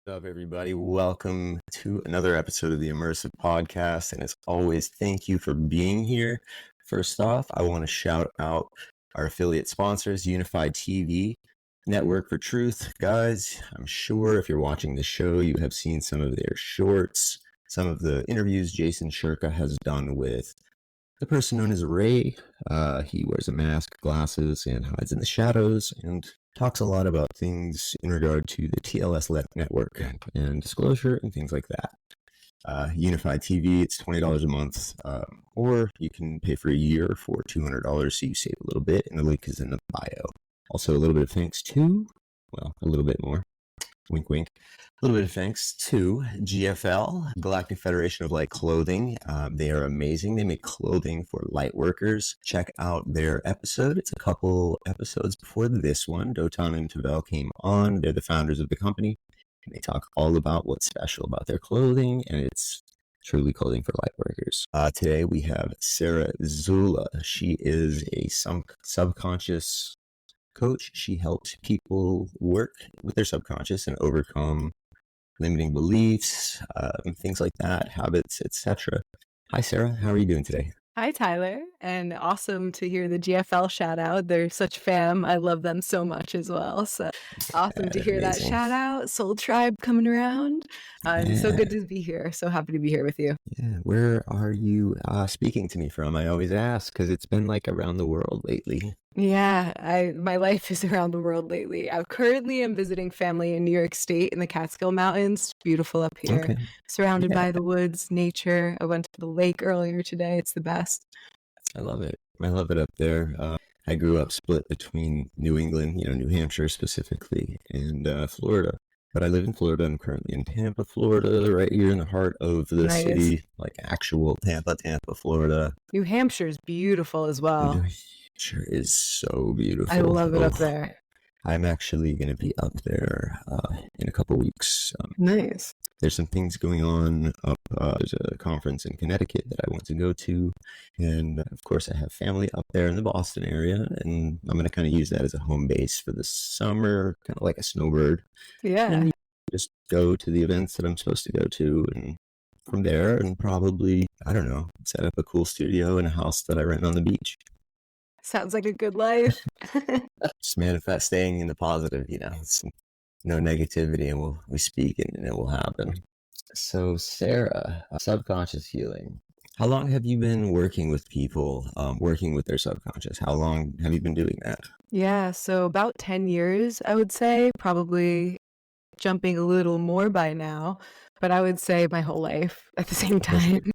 What's up, everybody? Welcome to another episode of the Immersive podcast. And as always, thank you for being here. First off, I want to shout out our affiliate sponsors, Unified TV, Network for Truth. Guys, I'm sure if you're watching the show, you have seen some of their shorts, some of the interviews Jason Shirka has done with the person known as Ray. He wears a mask, glasses, and hides in the shadows, and talks a lot about things in regard to the TLS network and disclosure and things like that. Unified TV, it's $20 a month, or you can pay for a year for $200 so you save a little bit, and the link is in the bio. Also, a little bit of thanks to, well, a little bit more, wink wink, a little bit of thanks to GFL, Galactic Federation of Light Clothing. They are amazing. They make clothing for light workers. Check out their episode. It's a couple episodes before this one. Dotan and Tavel came on. They're the founders of the company, and they talk all about what's special about their clothing, and it's truly clothing for light workers. Today we have Sarah Zula. She is a subconscious coach. She helps people work with their subconscious and overcome limiting beliefs, things like that, habits, etc. Hi, Sarah. How are you doing today? Hi, Tyler. And awesome to hear the GFL shout out. They're such fam. I love them so much as well. So awesome to hear that shout out. Soul Tribe coming around. So good to be here. So happy to be here with you. Yeah. Where are you speaking to me from? I always ask because it's been like around the world lately. Yeah, my life is around the world lately. I currently am visiting family in New York State in the Catskill Mountains. Beautiful up here. Okay. Surrounded by the woods, nature. I went to the lake earlier today. It's the best. I love it. I love it up there. I grew up split between New England, New Hampshire specifically, and Florida. But I live in Florida. I'm currently in Tampa, Florida, right here in the heart of the city, like actual Tampa, Florida. New Hampshire's beautiful as well. New Hampshire is so beautiful. I love it up there. I'm actually going to be up there in a couple weeks. Nice. There's some things going on up. There's a conference in Connecticut that I want to go to. And of course, I have family up there in the Boston area. And I'm going to kind of use that as a home base for the summer, kind of like a snowbird. Yeah. And just go to the events that I'm supposed to go to. And from there, and probably, I don't know, set up a cool studio in a house that I rent on the beach. Sounds like a good life. Just manifest, staying in the positive, it's no negativity, and we speak and it will happen. So Sarah, subconscious healing. How long have you been working with people, working with their subconscious? How long have you been doing that? Yeah, so about 10 years, I would say, probably jumping a little more by now, but I would say my whole life at the same time.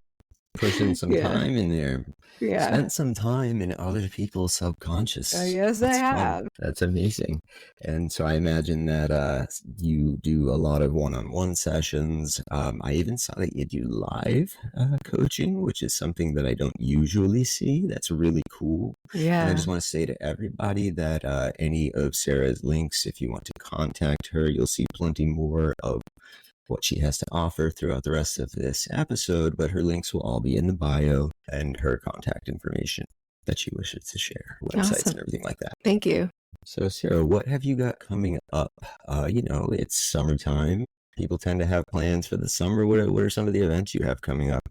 Pushing some time in there. Yeah. Spent some time in other people's subconscious. Yes, I have. That's amazing. And so I imagine that you do a lot of one-on-one sessions. I even saw that you do live coaching, which is something that I don't usually see. That's really cool. Yeah. And I just want to say to everybody that any of Sarah's links, if you want to contact her, you'll see plenty more of what she has to offer throughout the rest of this episode, but her links will all be in the bio and her contact information that she wishes to share, websites and everything like that. Thank you. So Sarah, what have you got coming up? It's summertime. People tend to have plans for the summer. What are some of the events you have coming up?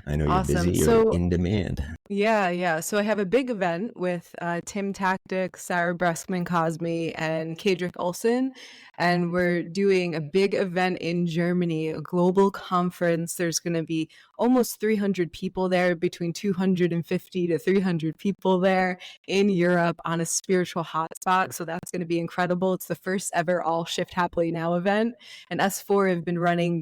I know you're busy. You're in demand. Yeah. So I have a big event with Tim Tactic, Sarah Breskman Cosme, and Kadrick Olson. And we're doing a big event in Germany, a global conference. There's going to be almost 300 people there, between 250 to 300 people there in Europe on a spiritual hotspot. So that's going to be incredible. It's the first ever All Shift Happily Now event. And S4 have been running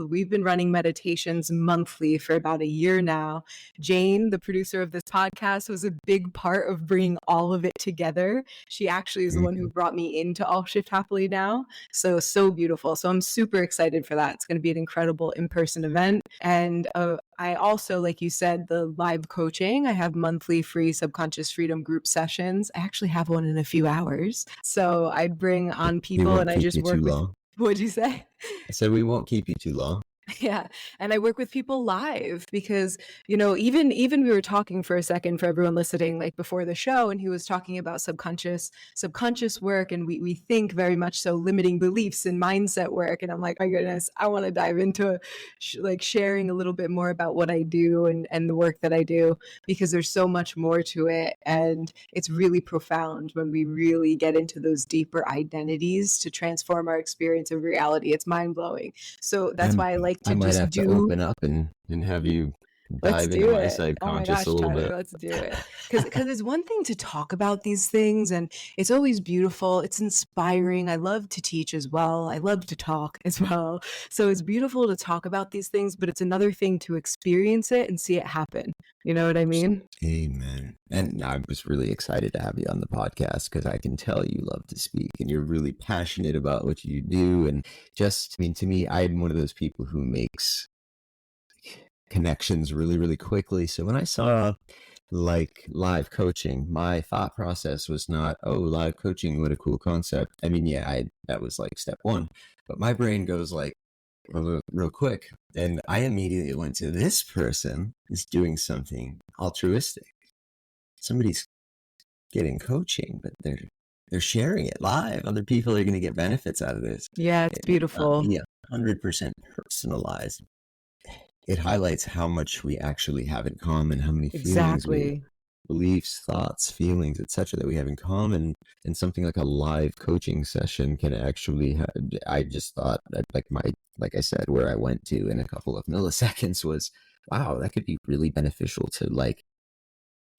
we've been running meditations monthly for about a year now. Jane, the producer of this podcast, was a big part of bringing all of it together. She actually is the one who brought me into All Shift Happily Now. So beautiful. So I'm super excited for that. It's going to be an incredible in-person event. And I also, like you said, the live coaching. I have monthly free subconscious freedom group sessions. I actually have one in a few hours. So I bring on people and I just work with. What'd you say? I said we won't keep you too long. Yeah, and I work with people live because, even we were talking for a second for everyone listening, like before the show, and he was talking about subconscious work, and we think very much so limiting beliefs and mindset work, and I'm like, my goodness, I want to dive into like sharing a little bit more about what I do and the work that I do, because there's so much more to it, and it's really profound when we really get into those deeper identities to transform our experience of reality. It's mind blowing. So that's I'm, why I like I to might just have to do. open up and have you Let's dive into do my it. Oh my subconscious a gosh, little Tyler, bit. let's do it. Because it's one thing to talk about these things, and it's always beautiful. It's inspiring. I love to teach as well. I love to talk as well. So it's beautiful to talk about these things, but it's another thing to experience it and see it happen. You know what I mean? Amen. And I was really excited to have you on the podcast because I can tell you love to speak and you're really passionate about what you do. And just, I mean, to me, I'm one of those people who makes connections really, really quickly. So when I saw like live coaching, my thought process was not, oh, live coaching, what a cool concept. I mean, yeah, that was like step one, but my brain goes like real quick. And I immediately went to this person is doing something altruistic. Somebody's getting coaching, but they're sharing it live. Other people are going to get benefits out of this. Yeah, it's It may not beautiful. be 100% personalized. It highlights how much we actually have in common, how many feelings we Exactly. beliefs, thoughts, feelings, etc. that we have in common. And something like a live coaching session can actually I just thought that like I said, where I went to in a couple of milliseconds was, wow, that could be really beneficial to like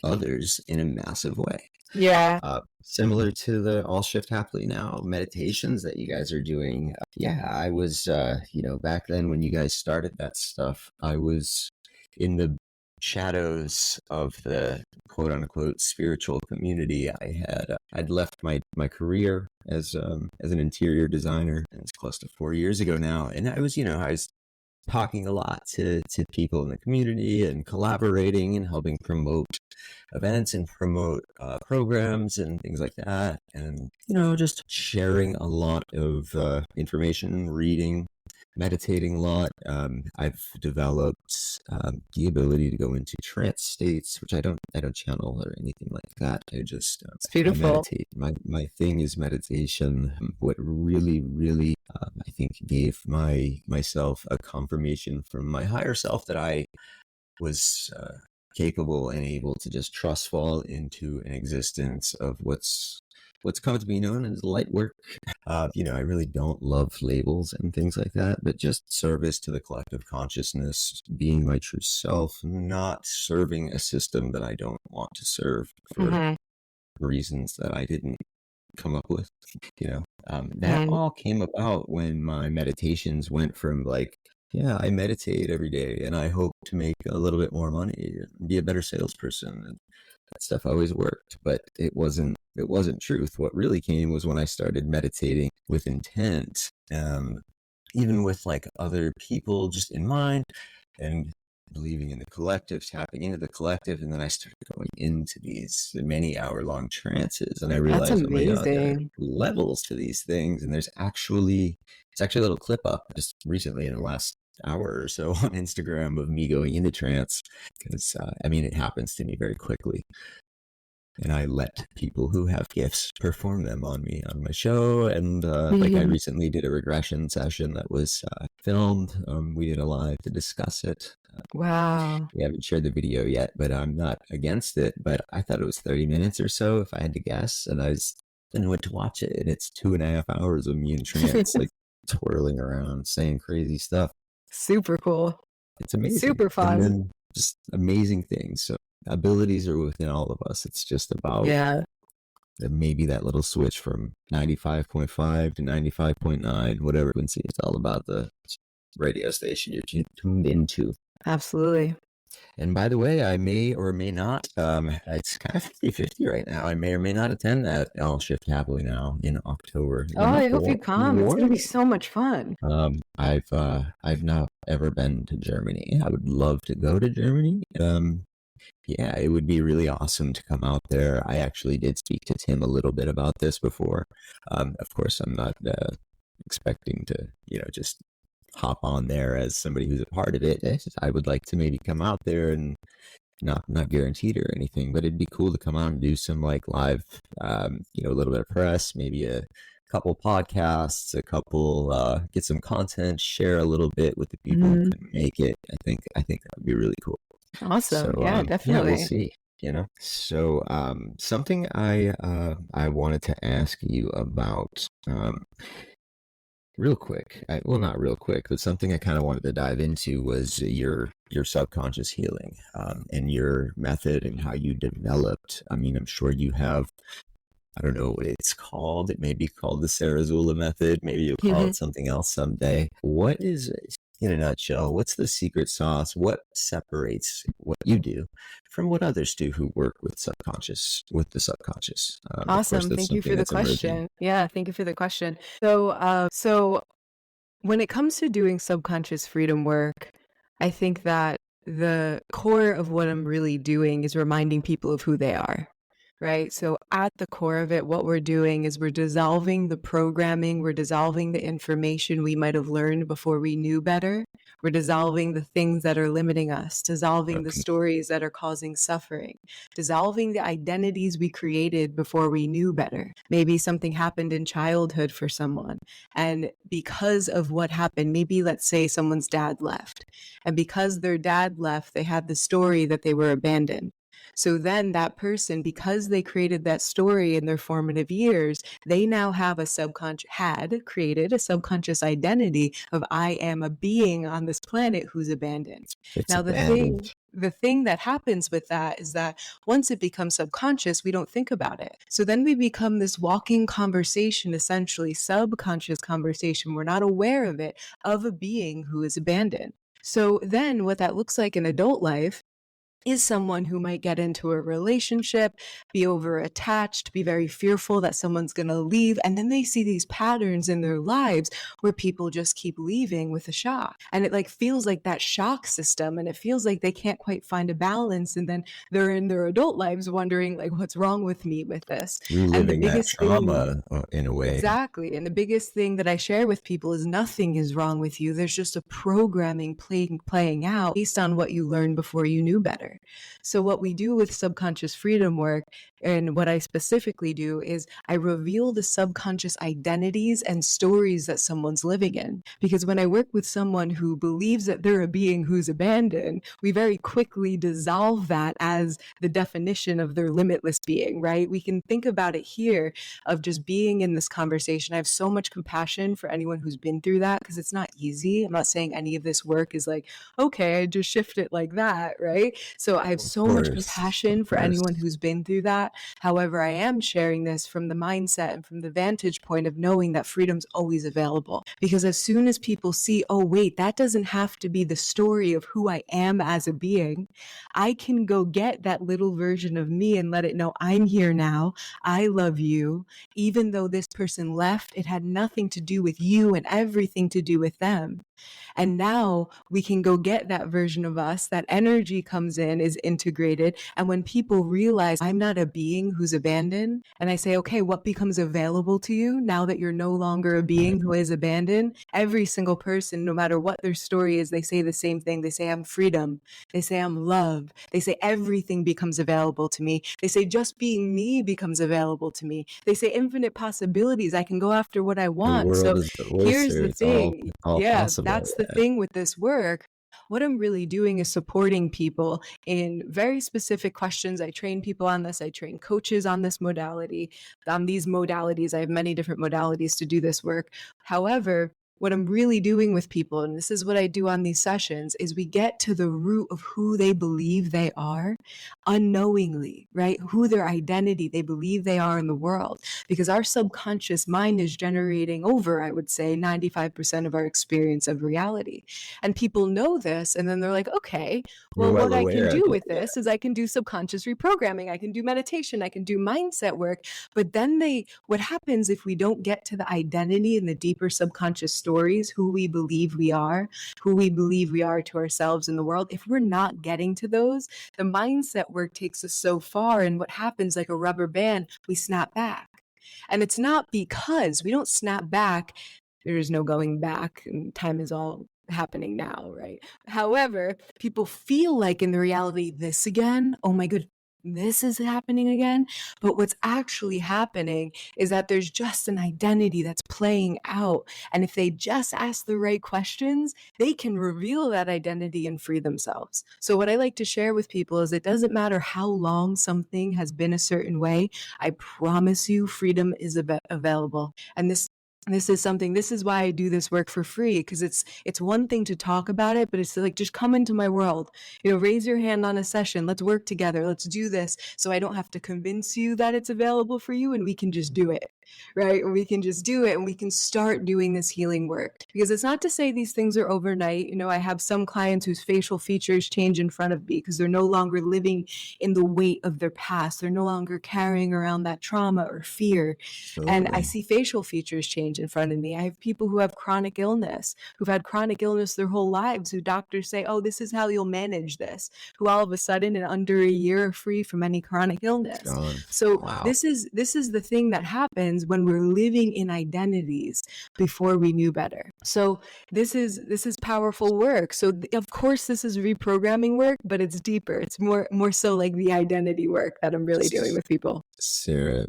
others in a massive way. Yeah. Similar to the All Shift Happily Now meditations that you guys are doing. Yeah, I was, back then when you guys started that stuff, I was in the shadows of the quote unquote spiritual community. I'd left my career as an interior designer, and it's close to 4 years ago now. And I was talking a lot to people in the community and collaborating and helping promote events and promote programs and things like that. And, just sharing a lot of information, reading, meditating a lot. I've developed the ability to go into trance states, which I don't channel or anything like that. It's I beautiful. meditate. My thing is meditation. What really, really, I think gave myself a confirmation from my higher self that I was capable and able to just trust fall into an existence of what's come to be known as light work. I really don't love labels and things like that, but just service to the collective consciousness, being my true self, not serving a system that I don't want to serve for Hmm. reasons that I didn't come up with. That And all came about when my meditations went from like, yeah, I meditate every day and I hope to make a little bit more money and be a better salesperson. And that stuff always worked, but it wasn't truth. What really came was when I started meditating with intent, even with like other people just in mind, and believing in the collective, tapping into the collective. And then I started going into these many hour-long trances, and I that's realized, oh my God, there are amazing. levels to these things. And it's actually a little clip up just recently in the last hour or so on Instagram of me going into trance, because it happens to me very quickly. And I let people who have gifts perform them on me on my show. And like I recently did a regression session that was filmed. We did a live to discuss it. Wow. We haven't shared the video yet, but I'm not against it. But I thought it was 30 minutes or so, if I had to guess. And then went to watch it, and it's 2.5 hours of me in trance, like twirling around, saying crazy stuff. Super cool. It's amazing. Super And fun. then just amazing things. So abilities are within all of us. It's just about Yeah. maybe that little switch from 95.5 to 95.9, whatever frequency. It's all about the radio station you're tuned into. Absolutely. And by the way, I may or may not, it's kind of 50-50 right now. I may or may not attend that All Shift Happily Now in October. Oh, I hope you come. It's gonna be so much fun. I've not ever been to Germany. I would love to go to Germany. Yeah, it would be really awesome to come out there. I actually did speak to Tim a little bit about this before. Of course, I'm not expecting to, just hop on there as somebody who's a part of it. I would like to maybe come out there, and not guaranteed or anything, but it'd be cool to come out and do some like live, a little bit of press, maybe a couple podcasts, a couple, get some content, share a little bit with the people who couldn't make it. I think that would be really cool. Awesome. So Yeah, yeah, definitely. we'll see. So something I wanted to ask you about, real quick. Well, not real quick, but something I kind of wanted to dive into was your subconscious healing, and your method and how you developed. I mean, I'm sure you have. I don't know what it's called. It may be called the Sarah Zula method. Maybe you'll call it something else someday. What is, in a nutshell, what's the secret sauce? What separates what you do from what others do who work with the subconscious? Of course, Awesome. that's Thank you something for the that's emerging. question. Yeah, thank you for the question. So when it comes to doing subconscious freedom work, I think that the core of what I'm really doing is reminding people of who they are, right? So at the core of it, what we're doing is we're dissolving the programming, we're dissolving the information we might have learned before we knew better. We're dissolving the things that are limiting us, dissolving the Okay. stories that are causing suffering, dissolving the identities we created before we knew better. Maybe something happened in childhood for someone. And because of what happened, maybe let's say someone's dad left. And because their dad left, they had the story that they were abandoned. So then that person, because they created that story in their formative years, they now have had created a subconscious identity of I am a being on this planet who's abandoned. It's Now abandoned. the thing that happens with that is that once it becomes subconscious, we don't think about it. So then we become this walking conversation, essentially subconscious conversation. We're not aware of it, of a being who is abandoned. So then what that looks like in adult life is someone who might get into a relationship, be over attached, be very fearful that someone's going to leave. And then they see these patterns in their lives where people just keep leaving with a shock. And it like feels like that shock system. And it feels like they can't quite find a balance. And then they're in their adult lives wondering, like, what's wrong with me with this? And the Reliving that biggest thing trauma, in a way. Exactly. And the biggest thing that I share with people is nothing is wrong with you. There's just a programming playing out based on what you learned before you knew better. So what we do with subconscious freedom work, and what I specifically do, is I reveal the subconscious identities and stories that someone's living in. Because when I work with someone who believes that they're a being who's abandoned, we very quickly dissolve that as the definition of their limitless being, right? We can think about it here of just being in this conversation. I have so much compassion for anyone who's been through that because it's not easy. I'm not saying any of this work is like, okay, I just shift it like that, right? So I have Of so much course, of compassion for course. anyone who's been through that. However, I am sharing this from the mindset and from the vantage point of knowing that freedom's always available. Because as soon as people see, oh, wait, that doesn't have to be the story of who I am as a being, I can go get that little version of me and let it know I'm here now. I love you. Even though this person left, it had nothing to do with you and everything to do with them. And now we can go get that version of us. That energy comes in, is integrated. And when people realize I'm not a being who's abandoned, and I say, okay, what becomes available to you now that you're no longer a being who is abandoned? Every single person, no matter what their story is, they say the same thing. They say, I'm freedom. They say, I'm love. They say, everything becomes available to me. They say, just being me becomes available to me. They say, infinite possibilities. I can go after what I The want. world So is the here's oyster. the It's all thing. all Yeah, possible. that's the thing with this work. What I'm really doing is supporting people in very specific questions. I train people on this. I train coaches on this modality, on these modalities. I have many different modalities to do this work. However, what I'm really doing with people, and this is what I do on these sessions, is we get to the root of who they believe they are unknowingly, right? Who their identity they believe they are in the world. Because our subconscious mind is generating over, I would say, 95% of our experience of reality. And people know this, and then they're like, okay, You're well, well what I can aware of do it. with this is I can do subconscious reprogramming, I can do meditation, I can do mindset work. But then what happens if we don't get to the identity and the deeper subconscious stories, who we believe we are, who we believe we are to ourselves in the world? If we're not getting to those, the mindset work takes us so far. And what happens, like a rubber band, we snap back. And it's not because we don't snap back there is no going back, and time is all happening now, right? However, people feel like in the reality, this again, oh my good, this is happening again. But what's actually happening is that there's just an identity that's playing out. And if they just ask the right questions, they can reveal that identity and free themselves. So what I like to share with people is it doesn't matter how long something has been a certain way. I promise you freedom is available. And this is why I do this work for free, because it's one thing to talk about it, but it's like, just come into my world, raise your hand on a session, let's work together, let's do this, so I don't have to convince you that it's available for you, and we can just do it, right? We can just do it, and we can start doing this healing work, because it's not to say these things are overnight. I have some clients whose facial features change in front of me because they're no longer living in the weight of their past, they're no longer carrying around that trauma or fear. And I see facial features change in front of me. I have people who have chronic illness, who've had chronic illness their whole lives, who doctors say, oh, this is how you'll manage this, who all of a sudden in under a year are free from any chronic illness. So wow. This is the thing that happens when we're living in identities before we knew better. So this is powerful work. So of course this is reprogramming work, but it's deeper. It's more so like the identity work that I'm really doing with people. Sarah,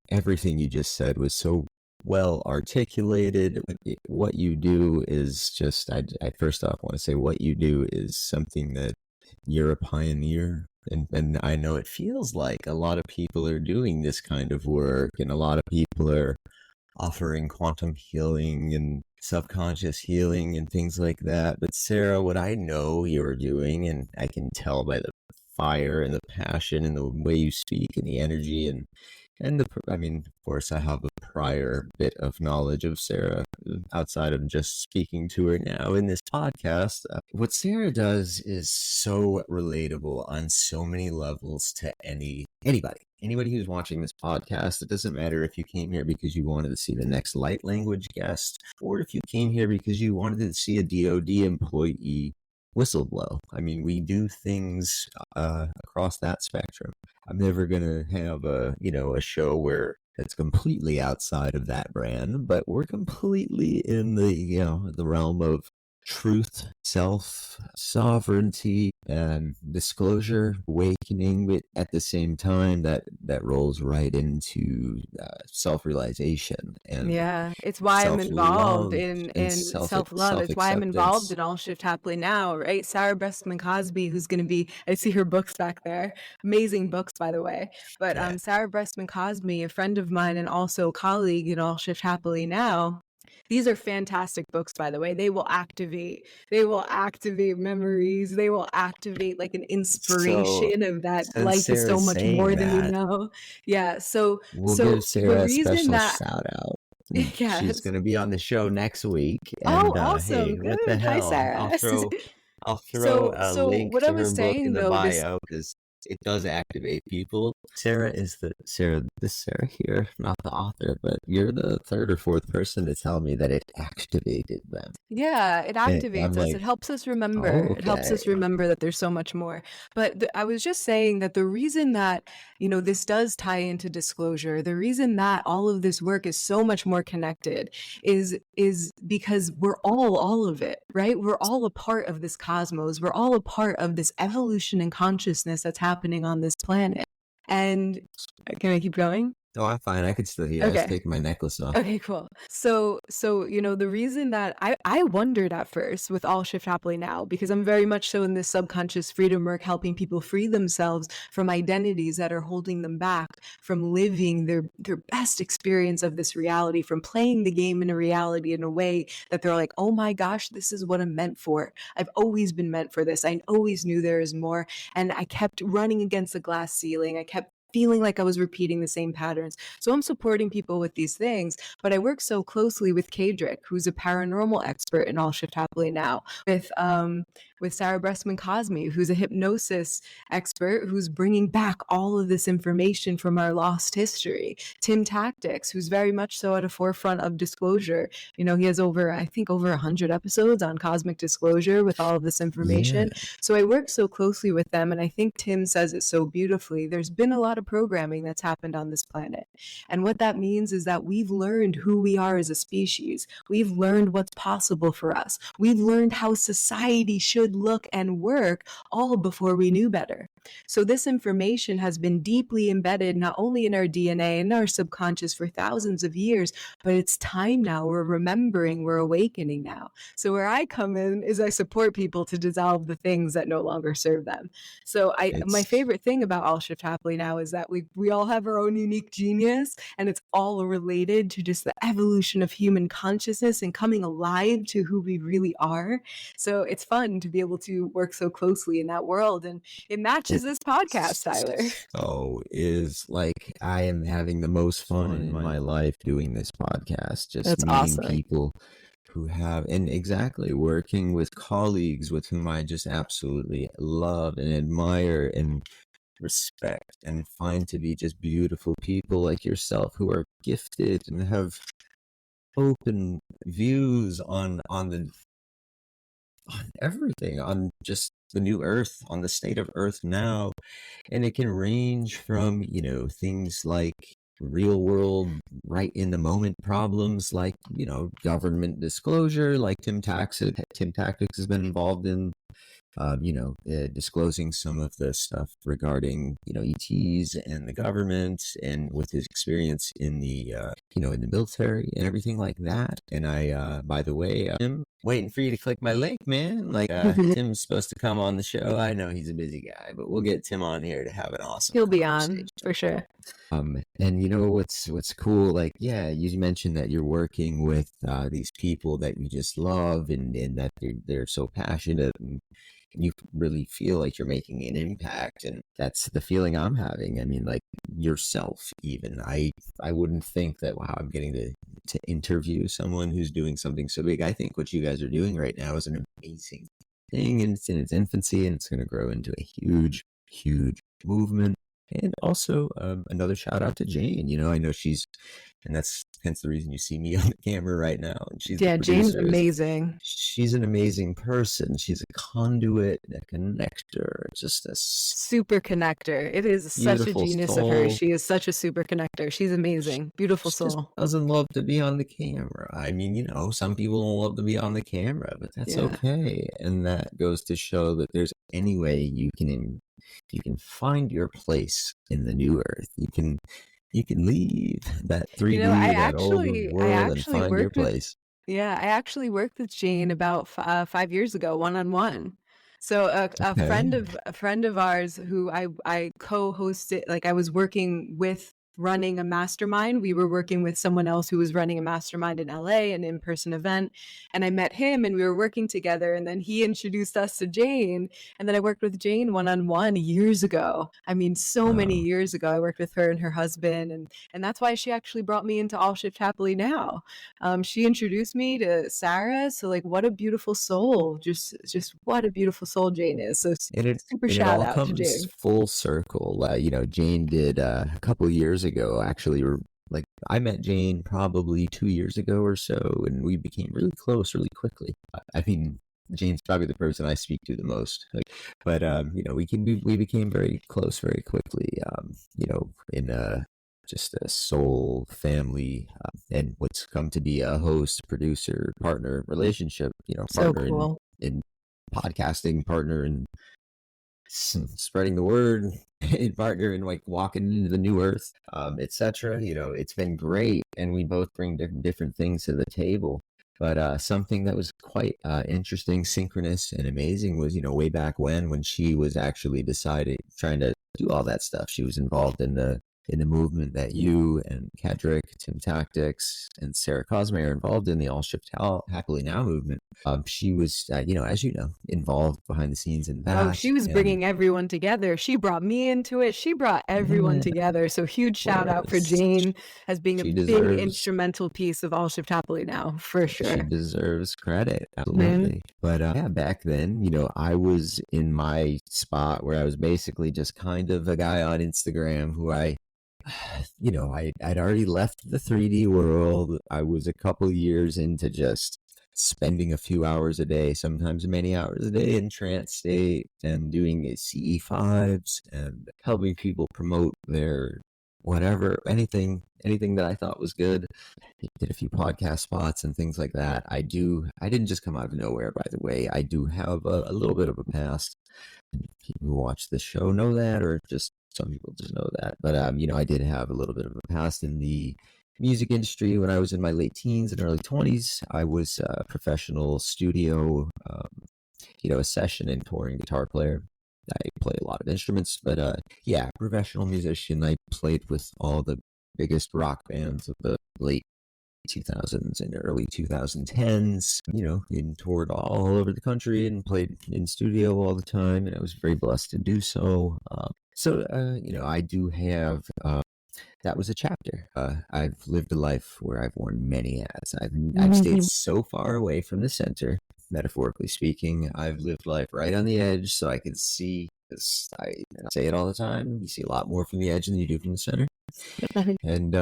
everything you just said was so well articulated. What you do is just, I first off want to say what you do is something that you're a pioneer. And I know it feels like a lot of people are doing this kind of work, and a lot of people are offering quantum healing and subconscious healing and things like that. But Sarah, what I know you're doing, and I can tell by the fire and the passion and the way you speak and the energy and of course, I have a prior bit of knowledge of Sarah outside of just speaking to her now in this podcast. What Sarah does is so relatable on so many levels to anybody who's watching this podcast. It doesn't matter if you came here because you wanted to see the next light language guest, or if you came here because you wanted to see a DoD employee whistleblow. We do things across that spectrum. I'm never gonna have a show where it's completely outside of that brand, but we're completely in the realm of truth, self, sovereignty, and disclosure, awakening, but at the same time that rolls right into self-realization. And yeah, it's why I'm involved in self-love. It's why I'm involved in All Shift Happily Now, right? Sarah Bressman-Cosby, who's going to be, I see her books back there, amazing books, by the way, but Sarah Bressman-Cosby, a friend of mine and also a colleague in All Shift Happily Now. These are fantastic books, by the way. They will activate memories. They will activate like an inspiration of that life is so much more than we know. Yeah. So we'll give Sarah a special shout out. Yes. She's going to be on the show next week. And, awesome. Hey, good. What the hell? Hi, Sarah. I'll throw a link to her book in the bio, because it does activate people. Sarah is this Sarah here, not the author, but you're the third or fourth person to tell me that it activated them. Yeah, it activates us. It helps us remember. Okay. It helps us remember that there's so much more. But I was just saying that the reason that, this does tie into disclosure, the reason that all of this work is so much more connected is because we're all of it, right? We're all a part of this cosmos. We're all a part of this evolution and consciousness that's happening on this planet. And can I keep going? Oh, I'm fine. I could still hear. Okay. I was taking my necklace off. Okay, cool. So the reason that I wondered at first with All Shift Happily Now, because I'm very much so in this subconscious freedom work, helping people free themselves from identities that are holding them back from living their best experience of this reality, from playing the game in a reality in a way that they're like, oh my gosh, this is what I'm meant for. I've always been meant for this. I always knew there is more. And I kept running against the glass ceiling. I kept feeling like I was repeating the same patterns. So I'm supporting people with these things, but I work so closely with Kadrick, who's a paranormal expert in All Shift Happily Now, with Sarah Bressman-Cosby, who's a hypnosis expert, who's bringing back all of this information from our lost history. Tim Tactics, who's very much so at a forefront of disclosure. He has over 100 episodes on cosmic disclosure with all of this information. Yeah. So I work so closely with them, and I think Tim says it so beautifully. There's been a lot of of programming that's happened on this planet. And what that means is that we've learned who we are as a species. We've learned what's possible for us. We've learned how society should look and work, all before we knew better. So this information has been deeply embedded not only in our DNA and our subconscious for thousands of years, but it's time now. We're remembering, we're awakening now. So where I come in is I support people to dissolve the things that no longer serve them. So my It's favorite thing about All Shift Happily now is that we all have our own unique genius, and it's all related to just the evolution of human consciousness and coming alive to who we really are. So it's fun to be able to work so closely in that world, and it matches this podcast, Tyler. is like I am having the most fun in my life doing this podcast, just That's meeting awesome. people who have, and exactly working with colleagues with whom I just absolutely love and admire and respect and find to be just beautiful people like yourself who are gifted and have open views on everything, on just the new earth, on the state of earth now. And it can range from, things like real world, right in the moment problems like, government disclosure, like Tim Tactics has been involved in, disclosing some of the stuff regarding, ETs and the government, and with his experience in the, in the military and everything like that. And by the way, I'm waiting for you to click my link, man. Like, Tim's supposed to come on the show. I know he's a busy guy, but we'll get Tim on here to have an awesome He'll be conversation. on for sure. And what's cool, like, yeah, you mentioned that you're working with these people that you just love, and that they're so passionate, and you really feel like you're making an impact. And that's the feeling I'm having. I mean, like yourself, even. I wouldn't think that, wow, I'm getting to interview someone who's doing something so big. I think what you guys are doing right now is an amazing thing, and it's in its infancy, and it's going to grow into a huge, huge movement. And also, another shout out to Jane. I know and that's hence the reason you see me on the camera right now. And she's Yeah, the Jane's producer. amazing. She's an amazing person. She's a conduit, a connector, just a Super connector. It is such a beautiful genius of her. soul. She is such a super connector. She's amazing. Beautiful She just soul. doesn't love to be on the camera. I mean, some people don't love to be on the camera, but that's Yeah. okay. And that goes to show that there's any way you can find your place in the new earth. You can leave that 3D, that old world, and find your place. I actually worked with Jane about 5 years ago, one-on-one. So a friend of ours who I co-hosted, like I was working with running a mastermind. We were working with someone else who was running a mastermind in LA, an in-person event. And I met him and we were working together. And then he introduced us to Jane. And then I worked with Jane one-on-one years ago. I mean, so many years ago, I worked with her and her husband. And that's why she actually brought me into All Shift Happily now. She introduced me to Sarah. So like, what a beautiful soul. Just what a beautiful soul Jane is. So super shout out to Jane. Full circle. Jane did a couple years ago, actually, like I met Jane probably 2 years ago or so, and we became really close really quickly. I mean, Jane's probably the person I speak to the most, but we became very close very quickly. In just a soul family, and what's come to be a host, producer, partner relationship. Partner so cool. in podcasting, partner in spreading the word, partner in like walking into the new earth, etc. It's been great, and we both bring different things to the table. But something that was quite interesting, synchronous, and amazing was, way back when she was actually trying to do all that stuff. She was involved in the movement that you and Kedrick, Tim Tactics, and Sarah Cosme are involved in, the All Shift Happily Now movement. She was, as you know, involved behind the scenes in that. Oh, she was bringing everyone together. She brought me into it. She brought everyone together. So huge shout out for Jane as being a big instrumental piece of All Shift Happily Now, for sure. She deserves credit, absolutely. But back then, I was in my spot where I was basically just kind of a guy on Instagram who I'd already left the 3D world. I was a couple years into just spending a few hours a day, sometimes many hours a day in trance state, and doing CE5s and helping people promote their whatever, anything that I thought was good. Did a few podcast spots and things like that. I didn't just come out of nowhere, by the way. I do have a little bit of a past. People who watch this show know that, or just some people just know that. But I did have a little bit of a past in the music industry. When I was in my late teens and early 20s, I was a professional studio, a session and touring guitar player. I play a lot of instruments, but professional musician. I played with all the biggest rock bands of the late 2000s and early 2010s, and toured all over the country and played in studio all the time, and I was very blessed to do so. I do have that was a chapter. I've lived a life where I've worn many hats. I've stayed so far away from the center, metaphorically speaking. I've lived life right on the edge, so I can see. I say it all the time. You see a lot more from the edge than you do from the center. And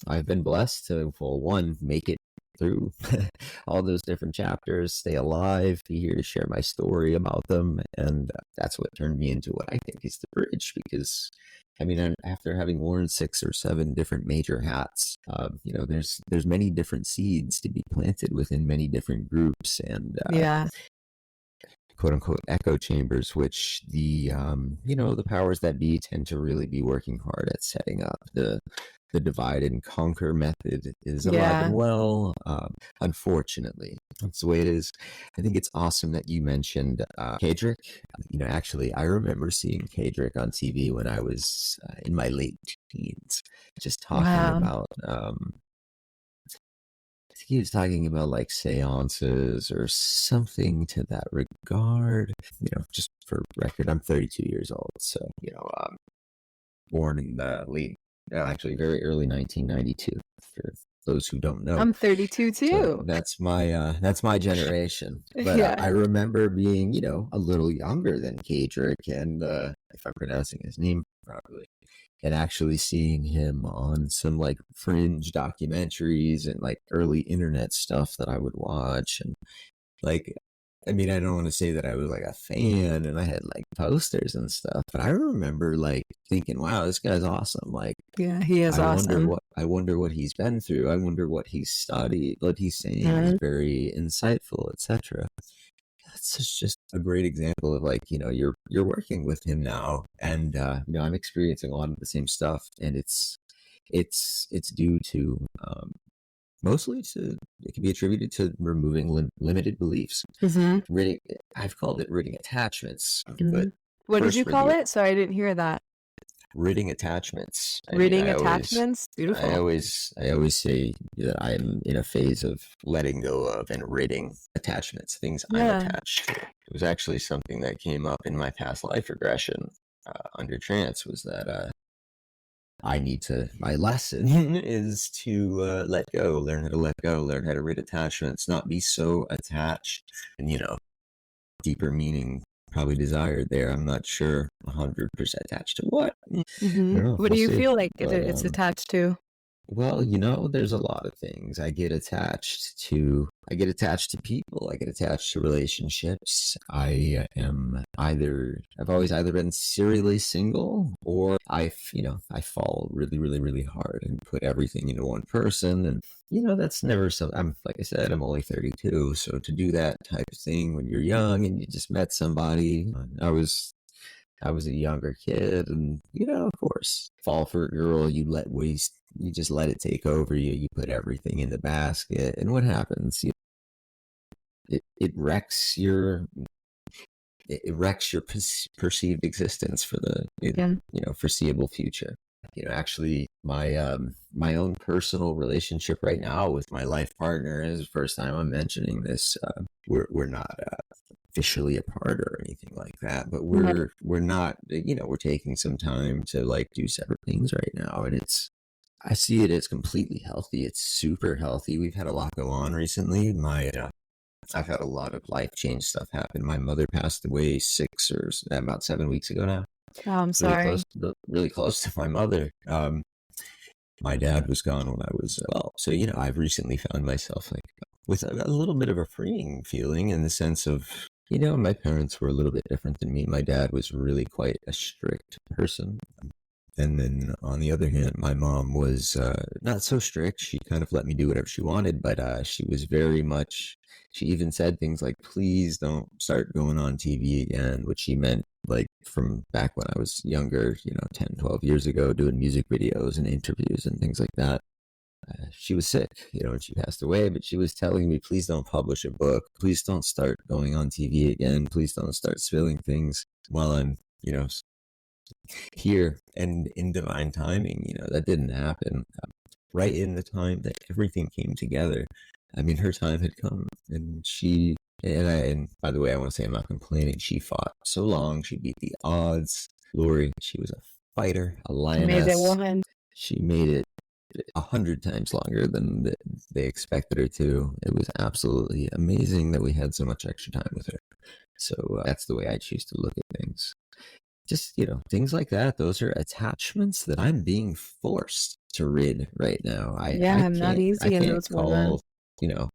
I've been blessed to, make it through all those different chapters, stay alive, be here to share my story about them, and that's what turned me into what I think is the bridge. Because after having worn 6 or 7 different major hats, there's many different seeds to be planted within many different groups, and quote unquote echo chambers, which the powers that be tend to really be working hard at setting up. The divide and conquer method is alive and well. Unfortunately, that's the way it is. I think it's awesome that you mentioned Kadrick. Actually, I remember seeing Kadrick on TV when I was in my late teens, just talking about. He was talking about like seances or something to that regard. Just for record, I'm 32 years old, so born in the very early 1992. For those who don't know, I'm 32 too. So that's my generation. But I remember being a little younger than Kadrick, and if I'm pronouncing his name properly, and actually seeing him on some like fringe documentaries and like early internet stuff that I would watch. And I don't want to say that I was like a fan and I had like posters and stuff, but I remember like thinking, wow, this guy's awesome. Like, yeah, he is awesome. I wonder what he's been through. I wonder what he's studied, what he's saying is very insightful, etc. That's just a great example of like, you're working with him now, and I'm experiencing a lot of the same stuff, and it's due to mostly it can be attributed to removing limited beliefs. I've called it ridding attachments. But what did you call it? Sorry, I didn't hear that. Ridding attachments. Attachments. Beautiful. I always say that I'm in a phase of letting go of and ridding attachments, things I'm attached to. It was actually something that came up in my past life regression under trance, was that my lesson is to let go, learn how to let go, learn how to rid attachments, not be so attached, and deeper meaning probably desired there. I'm not sure 100% attached to what. What do you feel like it's attached to? Well, there's a lot of things. I get attached to people. I get attached to relationships. I've always either been serially single, or I fall really, really, really hard and put everything into one person. And, that's never something. Like I said, I'm only 32. So to do that type of thing when you're young and you just met somebody, I was a younger kid, and, of course, fall for a girl, you just let it take over you. You put everything in the basket, and what happens? It wrecks your perceived existence for the foreseeable future. Actually, my own personal relationship right now with my life partner is the first time I'm mentioning this. We're not officially apart or anything like that, but we're not. We're taking some time to like do separate things right now, and I see it as completely healthy. It's super healthy. We've had a lot go on recently. I've had a lot of life change stuff happen. My mother passed away about 7 weeks ago now. Oh, I'm sorry. Really close to my mother. My dad was gone when I was 12. So, I've recently found myself like, with a little bit of a freeing feeling in the sense of, my parents were a little bit different than me. My dad was really quite a strict person. And then on the other hand, my mom was not so strict. She kind of let me do whatever she wanted, but she was very much, she even said things like, please don't start going on TV again, which she meant like from back when I was younger, 10, 12 years ago, doing music videos and interviews and things like that. She was sick, and she passed away, but she was telling me, please don't publish a book. Please don't start going on TV again. Please don't start spilling things while I'm, here. And in divine timing, that didn't happen. Right in the time that everything came together. I mean, her time had come, and and by the way, I want to say I'm not complaining. She fought so long. She beat the odds. Lori, she was a fighter, a lioness. Amazing woman. She made it 100 times longer than they expected her to. It was absolutely amazing that we had so much extra time with her. So that's the way I choose to look at things. Just, things like that. Those are attachments that I'm being forced to rid right now. I'm not easy in those moments. A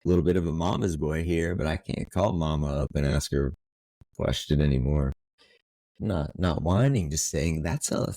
little bit of a mama's boy here, but I can't call mama up and ask her a question anymore. Not whining, just saying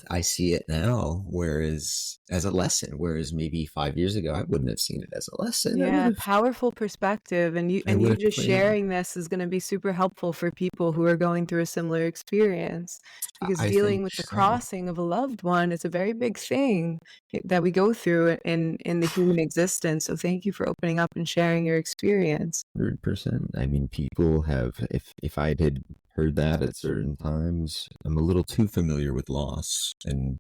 I see it now, whereas as a lesson, whereas maybe 5 years ago I wouldn't have seen it as a lesson. Yeah, powerful perspective, and you just sharing this is going to be super helpful for people who are going through a similar experience, because dealing with the crossing of a loved one is a very big thing that we go through in the human existence. So thank you for opening up and sharing your experience. 100%. I mean, people have, if I had heard that at certain times, I'm a little too familiar with loss, and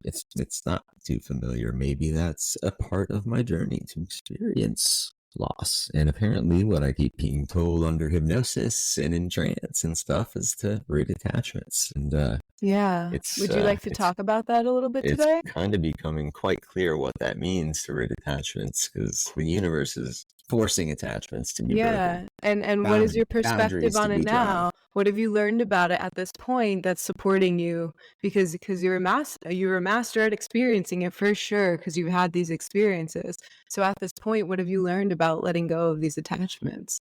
it's not too familiar. Maybe that's a part of my journey to experience loss. And apparently what I keep being told under hypnosis and in trance and stuff is to rid attachments. And would you like to talk about that a little bit today? It's kind of becoming quite clear what that means to rid attachments, because the universe is forcing attachments to be broken. And what is your perspective on it now? What have you learned about it at this point that's supporting you? Because you're a master at experiencing it, for sure, because you've had these experiences. So at this point, what have you learned about letting go of these attachments?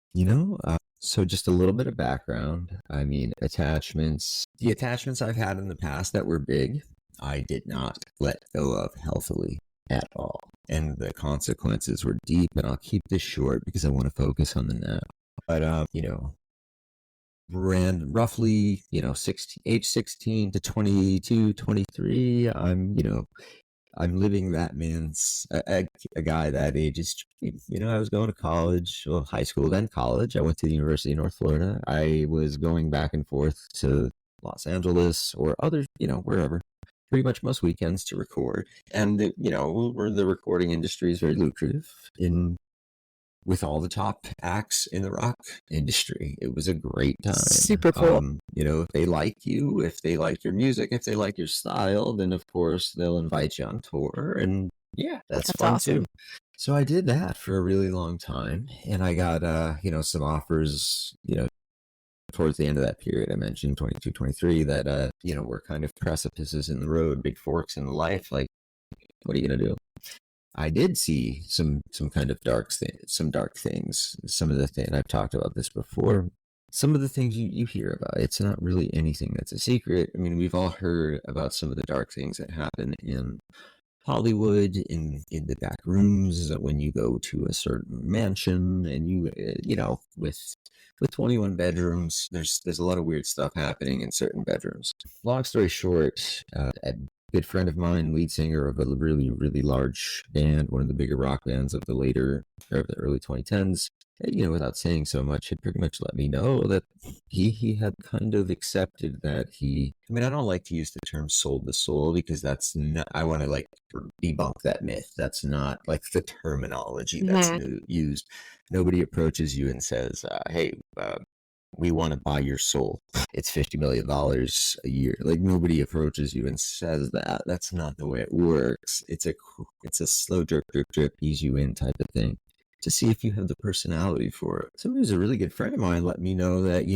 So just a little bit of background. I mean, the attachments I've had in the past that were big, I did not let go of healthily at all. And the consequences were deep, and I'll keep this short because I want to focus on the now. But, roughly, age 16 to 22, 23, I'm living that man's, a guy that age is, I was going to college, well, high school, then college. I went to the University of North Florida. I was going back and forth to Los Angeles or other, wherever, pretty much most weekends to record. And, the recording industry is very lucrative with all the top acts in the rock industry. It was a great time. Super cool. If they like you, if they like your music, if they like your style, then of course they'll invite you on tour. And that's fun awesome too. So I did that for a really long time, and I got, some offers, towards the end of that period I mentioned, 22, 23, that, were kind of precipices in the road, big forks in life. Like, what are you going to do? I did see some kind of dark things. Some of the things, I've talked about this before, some of the things you hear about, it's not really anything that's a secret. I mean, we've all heard about some of the dark things that happen in Hollywood, in the back rooms, when you go to a certain mansion and you with 21 bedrooms, there's a lot of weird stuff happening in certain bedrooms. Long story short, a good friend of mine, lead singer of a really, really large band, one of the bigger rock bands of the early 2010s, without saying so much, had pretty much let me know that he had kind of accepted that I don't like to use the term sold the soul, because that's not, I want to debunk that myth. That's not the terminology that's used. Nobody approaches you and says, hey, we want to buy your soul. It's $50 million a year. Nobody approaches you and says that. That's not the way it works. It's a slow drip, ease you in type of thing, to see if you have the personality for it. Somebody who's a really good friend of mine let me know that,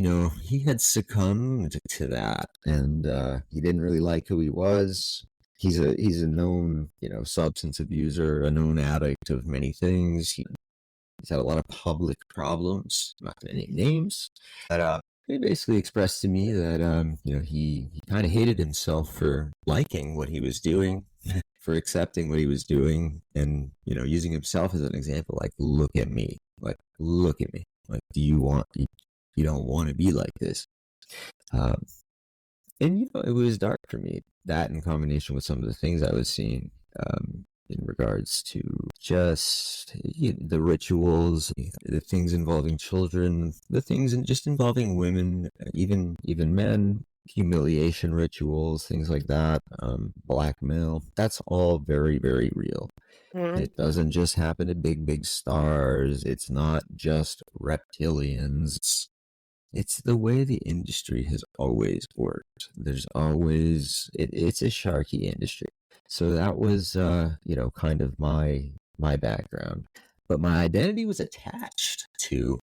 he had succumbed to that, and he didn't really like who he was. He's a known, substance abuser, a known addict of many things. He's had a lot of public problems. I'm not going to name names, but he basically expressed to me that he kind of hated himself for liking what he was doing, for accepting what he was doing, and using himself as an example. Like, look at me. Like, look at me. Like, you don't want to be like this. And it was dark for me. That in combination with some of the things I was seeing in regards to just the rituals, the things involving children, the things just involving women, even men, humiliation rituals, things like that, blackmail. That's all very, very real. It doesn't just happen to big stars. It's not just reptilians. It's the way the industry has always worked. There's always it's a sharky industry. So that was kind of my background. But my identity was attached to,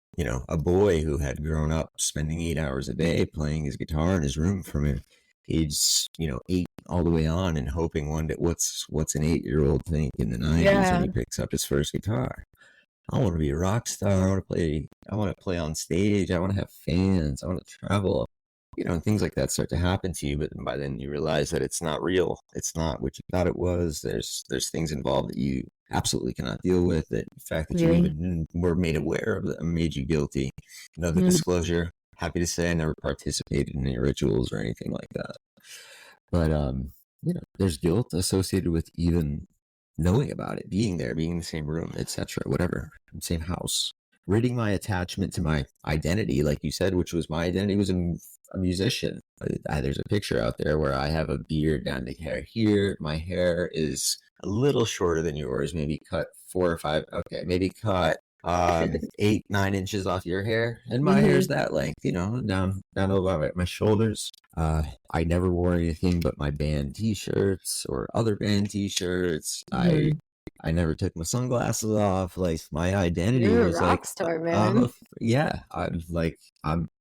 a boy who had grown up spending 8 hours a day playing his guitar in his room from age 8 all the way on, and hoping one day what's an 8-year-old think in the 90s when he picks up his first guitar. I want to be a rock star. I want to play on stage. I want to have fans. I want to travel. Things like that start to happen to you, but by then you realize that it's not real. It's not what you thought it was. There's things involved that you absolutely cannot deal with. That the fact that you even were made aware of them made you guilty. The disclosure. Happy to say I never participated in any rituals or anything like that. But there's guilt associated with even knowing about it, being there, being in the same room, etc., whatever, same house. Ridding my attachment to my identity, like you said, which was my identity was a musician. There's a picture out there where I have a beard down to hair here. My hair is a little shorter than yours, maybe cut 4 or 5. Okay, maybe cut 8-9 inches off your hair, and my hair's that length, down over my shoulders. I never wore anything but my band t-shirts or other band t-shirts. I never took my sunglasses off. Like, my identity was like, rock star, man.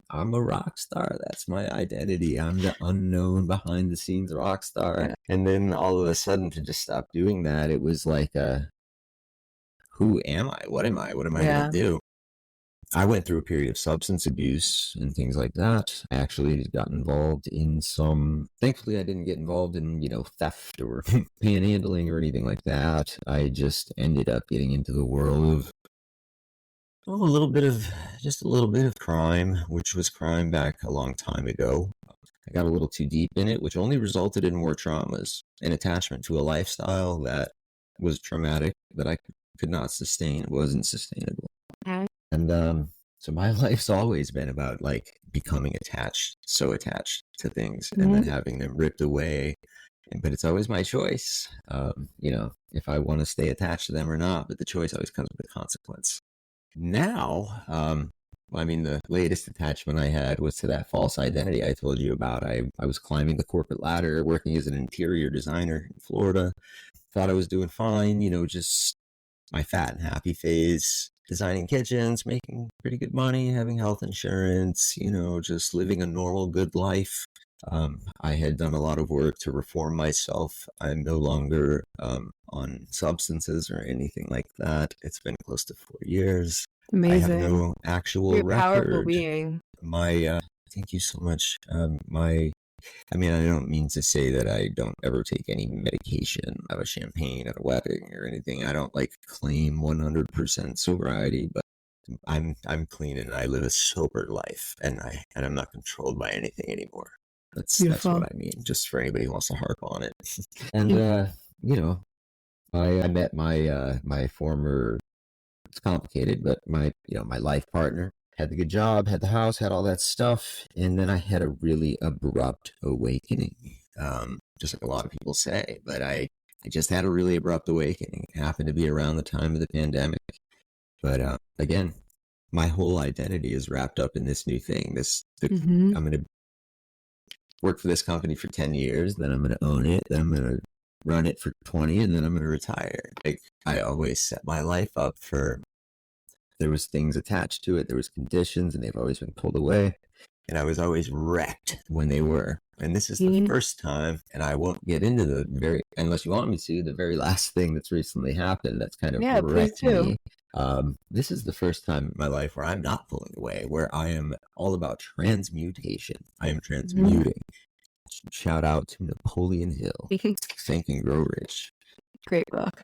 I'm a rock star. That's my identity. I'm the unknown behind the scenes rock star. Yeah. And then all of a sudden, to just stop doing that, it was like who am I? What am I? What am I going to do? I went through a period of substance abuse and things like that. I actually got involved in thankfully I didn't get involved in, theft or panhandling or anything like that. I just ended up getting into the world of a little bit of crime, which was crime back a long time ago. I got a little too deep in it, which only resulted in more traumas and attachment to a lifestyle that was traumatic, that I could not sustain. It wasn't sustainable. And so my life's always been about like becoming attached to things and then having them ripped away. But it's always my choice, if I want to stay attached to them or not. But the choice always comes with a consequence. Now, the latest attachment I had was to that false identity I told you about. I was climbing the corporate ladder, working as an interior designer in Florida. Thought I was doing fine, just my fat and happy phase, designing kitchens, making pretty good money, having health insurance, just living a normal, good life. I had done a lot of work to reform myself. I'm no longer on substances or anything like that. It's been close to 4 years. Amazing. I have no actual You're a record. Powerful being. Thank you so much. I don't mean to say that I don't ever take any medication, have a champagne at a wedding or anything. I don't claim 100% sobriety, but I'm clean and I live a sober life, and I'm not controlled by anything anymore. That's what I mean, just for anybody who wants to harp on it. And I met my former, it's complicated, but my life partner. Had the good job, had the house, had all that stuff, and then I had a really abrupt awakening, just like a lot of people say. But I just had a really abrupt awakening. It happened to be around the time of the pandemic. But again, my whole identity is wrapped up in this new thing. I'm going to work for this company for 10 years, then I'm going to own it, then I'm going to run it for 20, and then I'm going to retire. I always set my life up for... There was things attached to it. There was conditions, and they've always been pulled away. And I was always wrecked when they were. And this is the first time, and I won't get into unless you want me to, the very last thing that's recently happened that's kind of wrecked me. This is the first time in my life where I'm not pulling away, where I am all about transmutation. I am transmuting. Shout out to Napoleon Hill. Think and Grow Rich. Great book.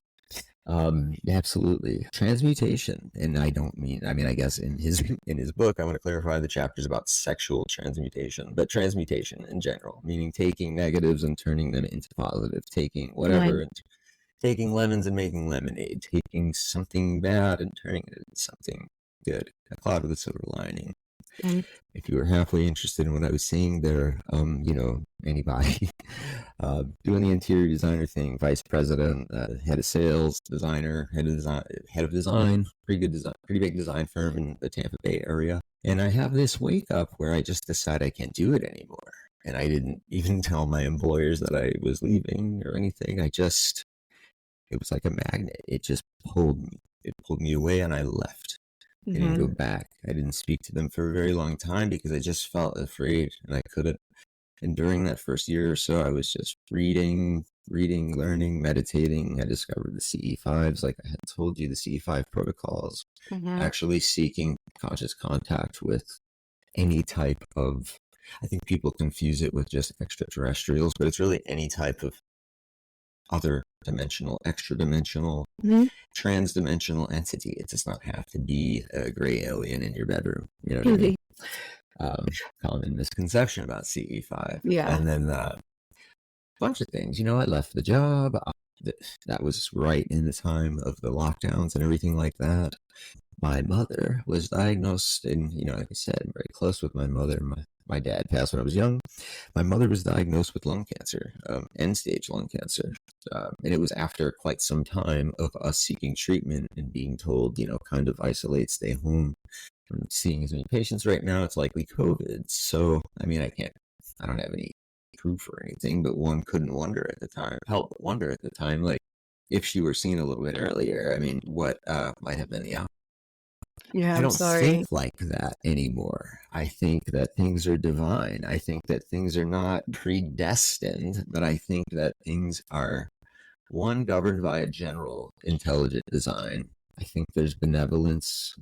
Absolutely. Transmutation. And I guess in his book, I want to clarify the chapters about sexual transmutation, but transmutation in general, meaning taking negatives and turning them into positive, taking whatever, and taking lemons and making lemonade, taking something bad and turning it into something good, a cloud with a silver lining. If you were halfway interested in what I was saying there, anybody doing the interior designer thing, vice president, head of sales, designer, head of design, pretty big design firm in the Tampa Bay area. And I have this wake up where I just decide I can't do it anymore. And I didn't even tell my employers that I was leaving or anything. It was like a magnet. It just pulled me. It pulled me away and I left. I didn't go back. I didn't speak to them for a very long time because I just felt afraid and I couldn't. And during that first year or so, I was just reading, learning, meditating. I discovered the CE5s, like I had told you, the CE5 protocols, actually seeking conscious contact with any type of, I think people confuse it with just extraterrestrials, but it's really any type of other dimensional, extra dimensional, trans-dimensional entity. It does not have to be a gray alien in your bedroom. You know what I mean? Common misconception about CE5. Yeah. And then a bunch of things. I left the job. That was right in the time of the lockdowns and everything like that. My mother was diagnosed, and like I said, I'm very close with my mother. My dad passed when I was young. My mother was diagnosed with lung cancer, end-stage lung cancer. And it was after quite some time of us seeking treatment and being told, kind of isolate, stay home. From seeing as many patients right now, it's likely COVID. So, I don't have any proof or anything, but one couldn't help but wonder at the time, like, if she were seen a little bit earlier, what might have been the outcome. Yeah, I don't think like that anymore. I think that things are divine. I think that things are not predestined, but I think that things are, one, governed by a general intelligent design. I think there's benevolence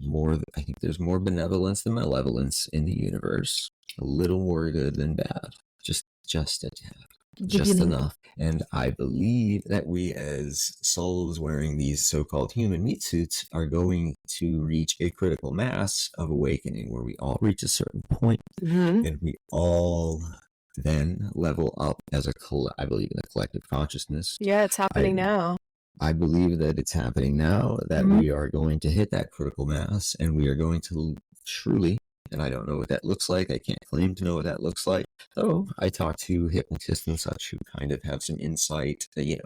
I think there's more benevolence than malevolence in the universe. A little more good than bad. Just a tad. Just enough. And I believe that we as souls wearing these so-called human meat suits are going to reach a critical mass of awakening where we all reach a certain point and we all then level up as I believe in a collective consciousness. Yeah, it's happening now. I believe that it's happening now, that we are going to hit that critical mass and we are going to truly, and I don't know what that looks like. I can't claim to know what that looks like. Though I talk to hypnotists and such who kind of have some insight. I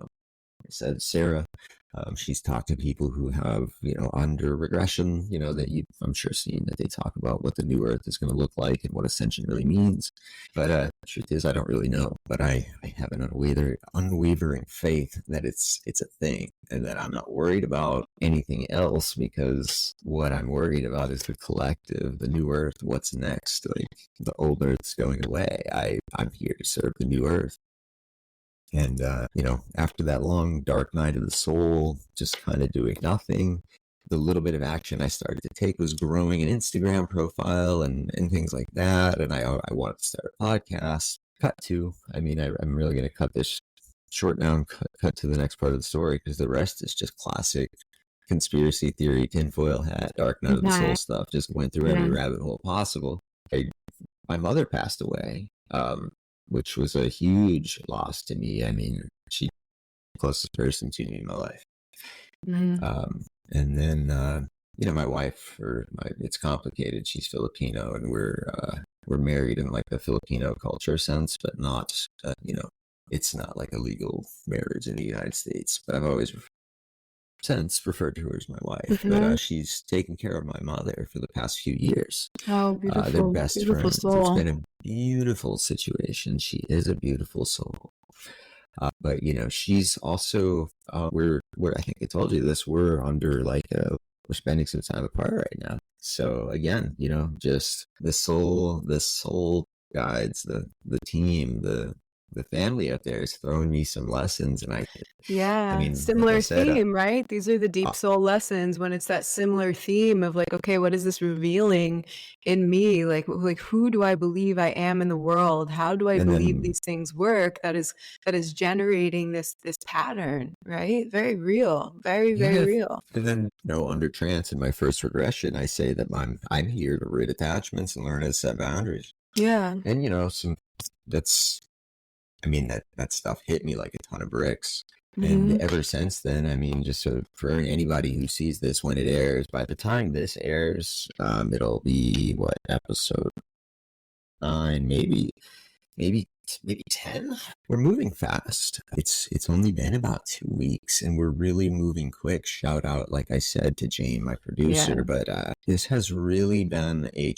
said Sarah, she's talked to people who have, under regression, that I'm sure seen that they talk about what the new earth is going to look like and what ascension really means. But the truth is, I don't really know. But I have an unwavering faith that it's a thing and that I'm not worried about anything else, because what I'm worried about is the collective, the new earth, what's next. Like, the old earth's going away. I'm here to serve the new earth. And, after that long dark night of the soul, just kind of doing nothing, the little bit of action I started to take was growing an Instagram profile and things like that. And I wanted to start a podcast. I'm really going to cut this short down, cut to the next part of the story, because the rest is just classic conspiracy theory, tinfoil hat, dark night of the soul stuff. Just went through every rabbit hole possible. My mother passed away. Which was a huge loss to me. She's the closest person to me in my life. And then, my wife, it's complicated. She's Filipino, and we're married in like the Filipino culture sense, but not, it's not like a legal marriage in the United States. But I've always since referred to her as my wife. But she's taken care of my mother for the past few years. Oh, beautiful. They're best beautiful friends. Soul. It's been a beautiful situation. She is a beautiful soul. But she's also we're I think I told you this, we're under we're spending some time apart right now. So again, just the soul guides, the team, the the family out there is throwing me some lessons, and I Yeah, mean, like I similar said, theme, right? These are the deep uh, soul lessons when it's that similar theme of like, okay, what is this revealing in me? Like who do I believe I am in the world? How do I and believe then these things work? That is generating this pattern, right? Very real, very, very yeah, real. and then under trance in my first regression, I say that I'm here to rid attachments and learn how to set boundaries, Yeah. and some that's I mean, that stuff hit me like a ton of bricks. And Hmm. ever since then, I mean, just so for anybody who sees this when it airs, by the time this airs, it'll be what, episode 9, maybe 10. We're moving fast. It's only been about 2 weeks, and we're really moving quick. Shout out, like I said, to Jane, my Yeah. producer. But this has really been a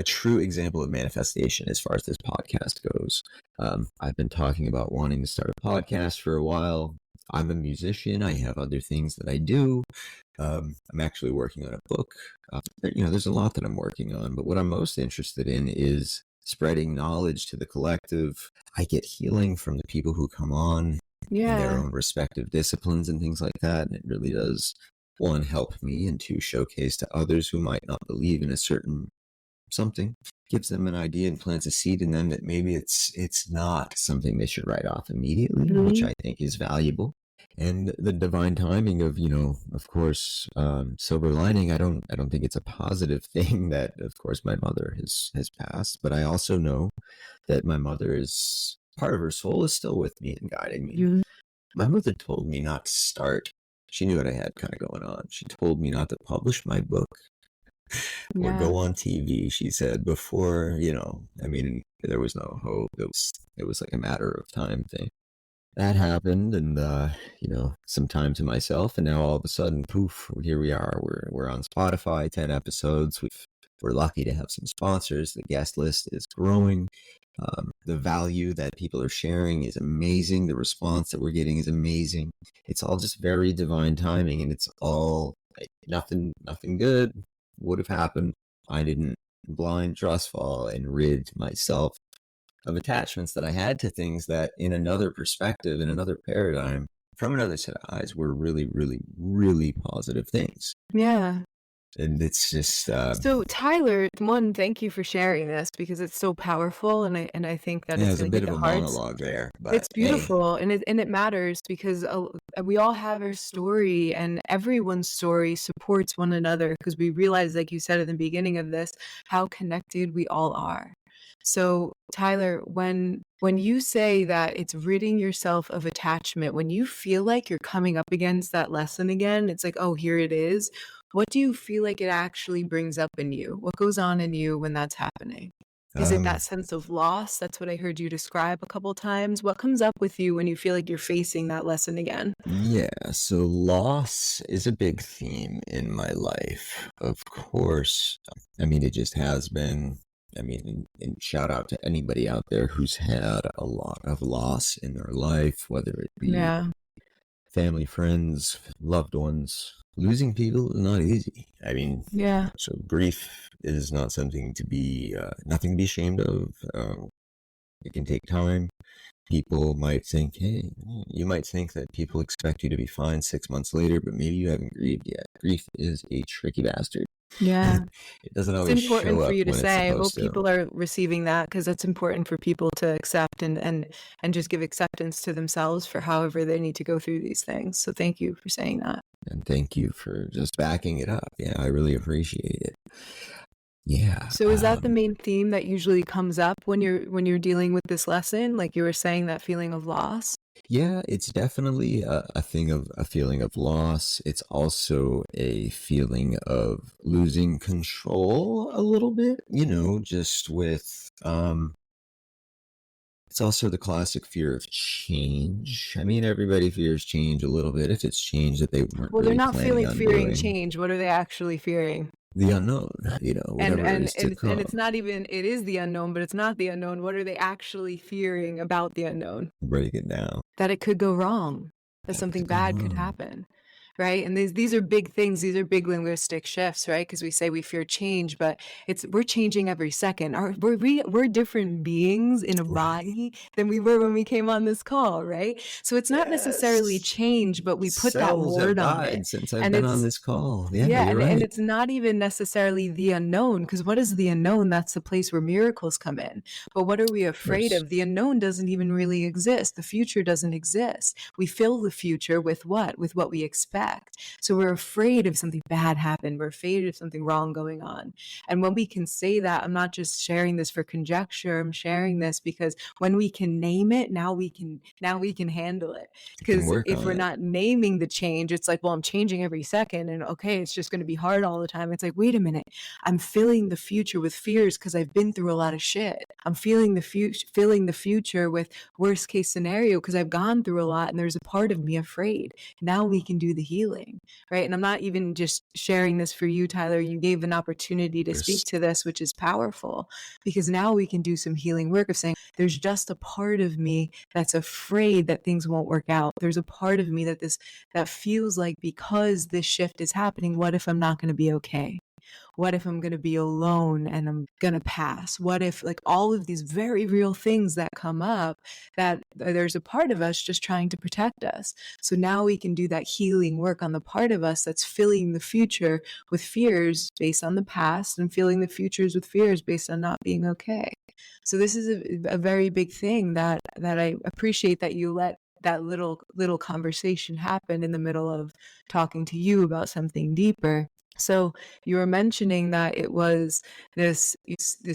true example of manifestation as far as this podcast goes. I've been talking about wanting to start a podcast for a while. I'm a musician. I have other things that I do. I'm actually working on a book. There's a lot that I'm working on, but what I'm most interested in is spreading knowledge to the collective. I get healing from the people who come on in their Yeah. own respective disciplines and things like that. And it really does, one, help me, and two, showcase to others who might not believe in a certain something, gives them an idea and plants a seed in them that maybe it's not something they should write off immediately, which Hmm. I think is valuable. And the divine timing of, of course, silver lining. I don't think it's a positive thing that, of course, my mother has passed, but I also know that my mother is part of her soul is still with me and guiding me. You, My mother told me not to start. She knew what I had kind of going on. She told me not to publish my book or yeah. go on TV. She said before, I mean, there was no hope. It was like a matter of time thing. That happened, and some time to myself, and now all of a sudden, poof, here we are. We're on Spotify, 10 episodes. We're lucky to have some sponsors. The guest list is growing. The value that people are sharing is amazing. The response that we're getting is amazing. It's all just very divine timing, and it's all like, nothing good would have happened. I didn't blind trust fall and rid myself of attachments that I had to things that, in another perspective, in another paradigm, from another set of eyes, were really, really, really positive things. Yeah. And it's just, So Tyler, one, thank you for sharing this because it's so powerful, and I think that it's there's a going to bit hit of the a hearts. monologue there, but It's hey, beautiful, and it matters because we all have our story, and everyone's story supports one another because we realize, like you said at the beginning of this, how connected we all are. So Tyler, when you say that it's ridding yourself of attachment, when you feel like you're coming up against that lesson again, it's like, oh, here it is. What do you feel like it actually brings up in you? What goes on in you when that's happening? Is it um, that sense of loss? That's what I heard you describe a couple times. What comes up with you when you feel like you're facing that lesson again? yeah, so loss is a big theme in my life, of course. I mean, it just has been. I mean, and shout out to anybody out there who's had a lot of loss in their life, whether it be Yeah. family, friends, loved ones. Losing people is not easy. I mean, Yeah. so grief is not something to be, nothing to be ashamed of. It can take time. People might think, hey, you might think that people expect you to be fine 6 months later, but maybe you haven't grieved yet. Grief is a tricky bastard. Yeah. It doesn't It's always important show for up you to when it's say. I supposed hope to. people are receiving that because it's important for people to accept and just give acceptance to themselves for however they need to go through these things. So thank you for saying that. And thank you for just backing it up. Yeah, I really appreciate it. Yeah. So is that the main theme that usually comes up when you're dealing with this lesson? Like you were saying, that feeling of loss? Yeah, it's definitely a feeling of loss. It's also a feeling of losing control a little bit, just with it's also the classic fear of change. I mean, everybody fears change a little bit if it's change that they weren't Well, they're really not planning feeling on fearing doing. change. What are they actually fearing? The unknown, And whatever and is to and it's, and come. it's not even it is the unknown, but it's not the unknown. What are they actually fearing about the unknown? Break it down. That it could go wrong, that That something could go bad could wrong. happen. right? And these are big things. These are big linguistic shifts, right? Because we say we fear change, but we're changing every second. We're different beings in a body than we were when we came on this call, right? So it's not necessarily Yes. change, but we put that Cells have word on it. died since I've And been on it's this call. Yeah, yeah, you're and right. it's not even necessarily the unknown, because what is the unknown? That's the place where miracles come in. But what are we Of afraid course. of? The unknown doesn't even really exist. The future doesn't exist. We fill the future with what? With what we expect. So we're afraid of something bad happening. We're afraid of something wrong going on. And when we can say that, I'm not just sharing this for conjecture. I'm sharing this because when we can name it, now we can handle it. You can Because work if on we're it. not naming the change, it's like, well, I'm changing every second, and okay, it's just going to be hard all the time. It's like, wait a minute, I'm filling the future with fears because I've been through a lot of shit. I'm filling the future with worst case scenario because I've gone through a lot, and there's a part of me afraid. Now we can do the healing, right? And I'm not even just sharing this for you, Tyler. You gave an opportunity to speak to this, which is powerful, because now we can do some healing work of saying, there's just a part of me that's afraid that things won't work out. There's a part of me that feels like, because this shift is happening, what if I'm not going to be okay? What if I'm going to be alone and I'm going to pass? What if, like, all of these very real things that come up, that there's a part of us just trying to protect us. So now we can do that healing work on the part of us that's filling the future with fears based on the past, and filling the futures with fears based on not being okay. So this is a very big thing that I appreciate that you let that little conversation happen in the middle of talking to you about something deeper. So you were mentioning that it was this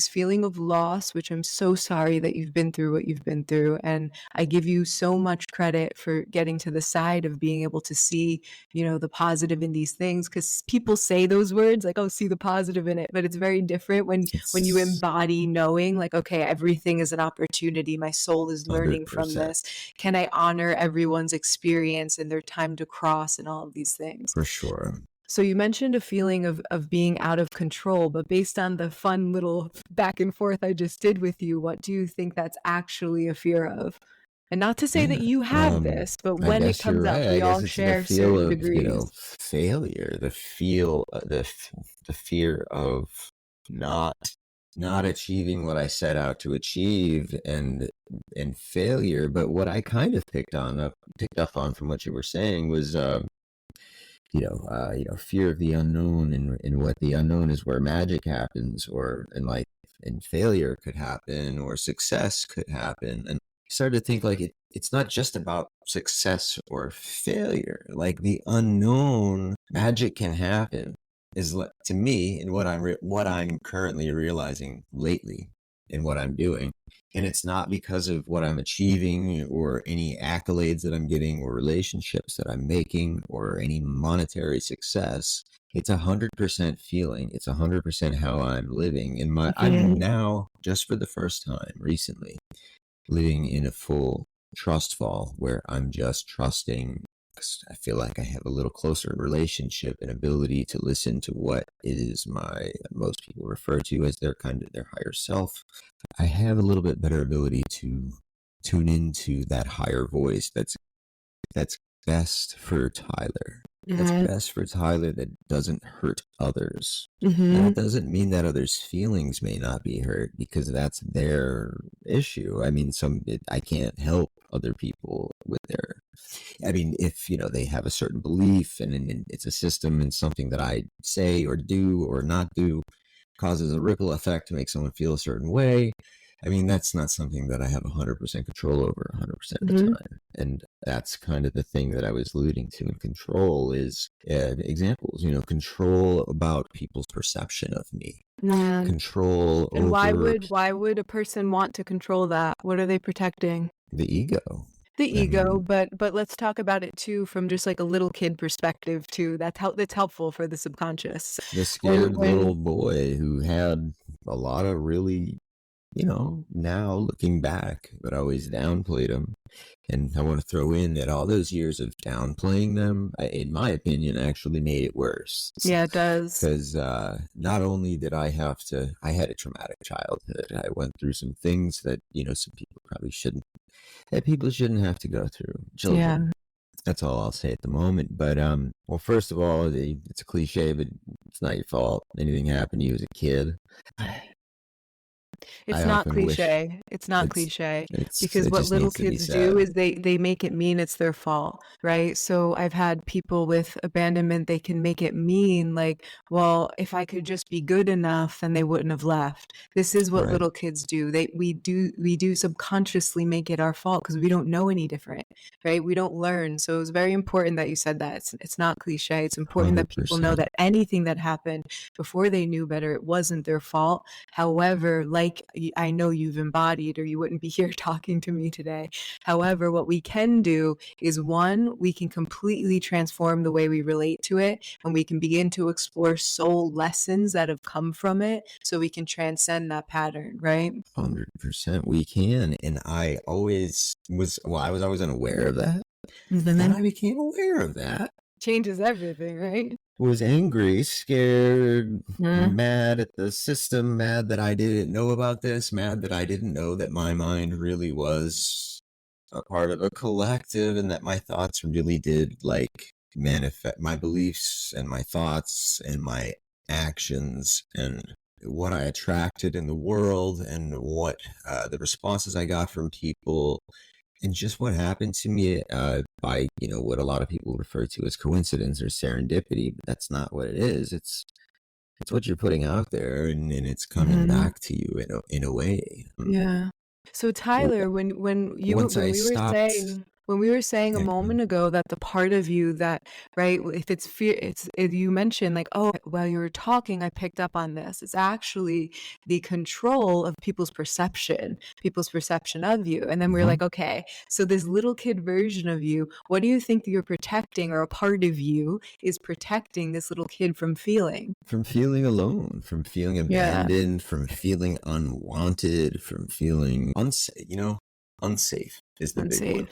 feeling of loss, which I'm so sorry that you've been through what you've been through, and I give you so much credit for getting to the side of being able to see, the positive in these things, because people say those words like, oh, see the positive in it, but it's very different when you It's embody knowing, like, okay, everything is an opportunity. My soul is learning from 100%. this. Can I honor everyone's experience and their time to cross and all of these things? For sure. So you mentioned a feeling of being out of control, but based on the fun little back and forth I just did with you, what do you think that's actually a fear of? And not to say that Yeah. you have this, but I when it guess you're comes up, right. I we guess all it's the share feel certain of, degrees. failure, the fear of not not achieving what I set out to achieve, and failure. But what I kind of picked up on from what you were saying was fear of the unknown, and what the unknown is, where magic happens, or in life, and failure could happen, or success could happen. And I started to think, like, it's not just about success or failure. Like, the unknown, magic can happen, to me, and what I'm currently realizing lately in what I'm doing. And it's not because of what I'm achieving, or any accolades that I'm getting, or relationships that I'm making, or any monetary success. It's 100% feeling. It's 100% how I'm living. I'm now, just for the first time recently, living in a full trust fall, where I'm just trusting. I feel like I have a little closer relationship and ability to listen to what it is most people refer to as their higher self. I have a little bit better ability to tune into that higher voice that's best for Tyler. That's Mm-hmm. best for Tyler, that doesn't hurt others. Mm-hmm. That doesn't mean that others' feelings may not be hurt, because that's their issue. I mean, I can't help other people with their. I mean, if they have a certain belief, and it's a system, and something that I say or do or not do causes a ripple effect to make someone feel a certain way. I mean, that's not something that I have 100% control over 100% of the Mm-hmm. time. And that's kind of the thing that I was alluding to. And control is examples, control about people's perception of me, Yeah. control And over why would a person want to control that? What are they protecting? the ego. The I ego, mean, but let's talk about it too from just like a little kid perspective too. That's helpful for the subconscious. the When scared little boy who had a lot of really, now looking back, but I always downplayed them. And I want to throw in that all those years of downplaying them, in my opinion, actually made it worse. Yeah, it does. Because not only did I had a traumatic childhood. I went through some things that, some people probably shouldn't, that people shouldn't have to go through. Yeah. Children. That's all I'll say at the moment. But well, first of all, it's a cliche, but it's not your fault. Anything happened to you as a kid. It's I not often wish cliche. It's not it's cliche it because what just little needs to be kids do said. is they make it mean it's their fault, right? So I've had people with abandonment, they can make it mean like, well, if I could just be good enough, then they wouldn't have left. This is what Right. little kids do. We do subconsciously make it our fault because we don't know any different, right? We don't learn. So it's very important that you said that. It's not cliche. It's important that people know 100%. that anything that happened before they knew better, it wasn't their fault. However, like I know you've embodied, or you wouldn't be here talking to me today. However, what we can do is one, we can completely transform the way we relate to it, and we can begin to explore soul lessons that have come from it so we can transcend that pattern, right? 100% we can. And I always was, well, I was always unaware of that. Then Mm-hmm. I became aware of that. Changes everything, right? Was angry, scared, Mm-hmm. mad at the system, mad that I didn't know about this, mad that I didn't know that my mind really was a part of a collective and that my thoughts really did like manifest my beliefs and my thoughts and my actions and what I attracted in the world and what the responses I got from people and just what happened to me by what a lot of people refer to as coincidence or serendipity, but that's not what it is. It's what you're putting out there, and it's coming Mm-hmm. back to you in a way. Yeah. So Tyler, when you Once when I we were stopped, saying a yeah, moment ago that the part of you that, right, if it's fear, you mentioned like, oh, while you were talking, I picked up on this. It's actually the control of people's perception of you. And then we're mhm, like, okay, so this little kid version of you, what do you think that you're protecting, or a part of you is protecting this little kid from feeling? from feeling alone, from feeling Yeah, abandoned, from feeling unwanted, from feeling unsafe. Unsafe is the big one unsafe.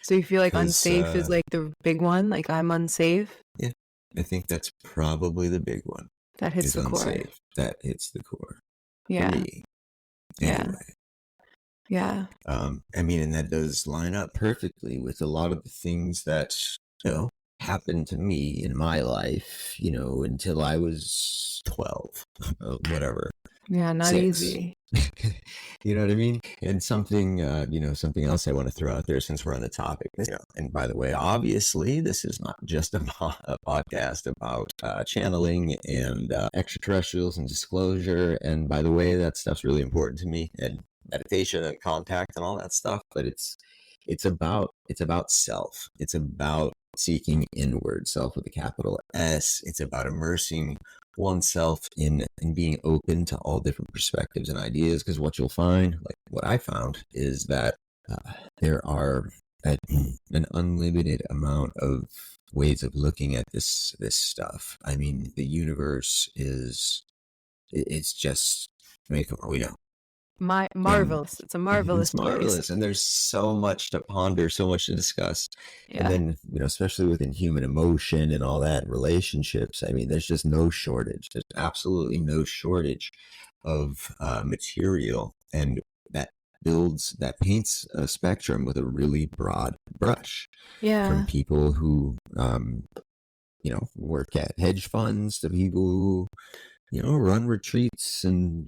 So you feel like because unsafe is like the big one, like I'm unsafe? yeah, I think that's probably the big one. That hits Is the core. unsafe. That hits the core for Yeah, me, yeah, anyway. yeah. I mean, and that does line up perfectly with a lot of the things that, you know, happened to me in my life, until I was 12, whatever, Yeah, not 6. easy. You know what I mean? And something else I want to throw out there since we're on the topic. And by the way, obviously, this is not just a podcast about channeling and extraterrestrials and disclosure. And by the way, that stuff's really important to me. And meditation and contact and all that stuff, but it's about self. It's about seeking inward, self with a capital S. It's about immersing oneself in being open to all different perspectives and ideas, because what you'll find, like what I found, is that there are an unlimited amount of ways of looking at this stuff. I mean, the universe it's just, I mean, come on, we know. And Marvelous. It's a it's marvelous place. marvelous, and there's so much to ponder, so much to discuss. And Yeah. then, especially within human emotion and all that, relationships, I mean, there's just no shortage. There's absolutely no shortage of material, and that paints a spectrum with a really broad brush, from Yeah. people who work at hedge funds to people who run retreats and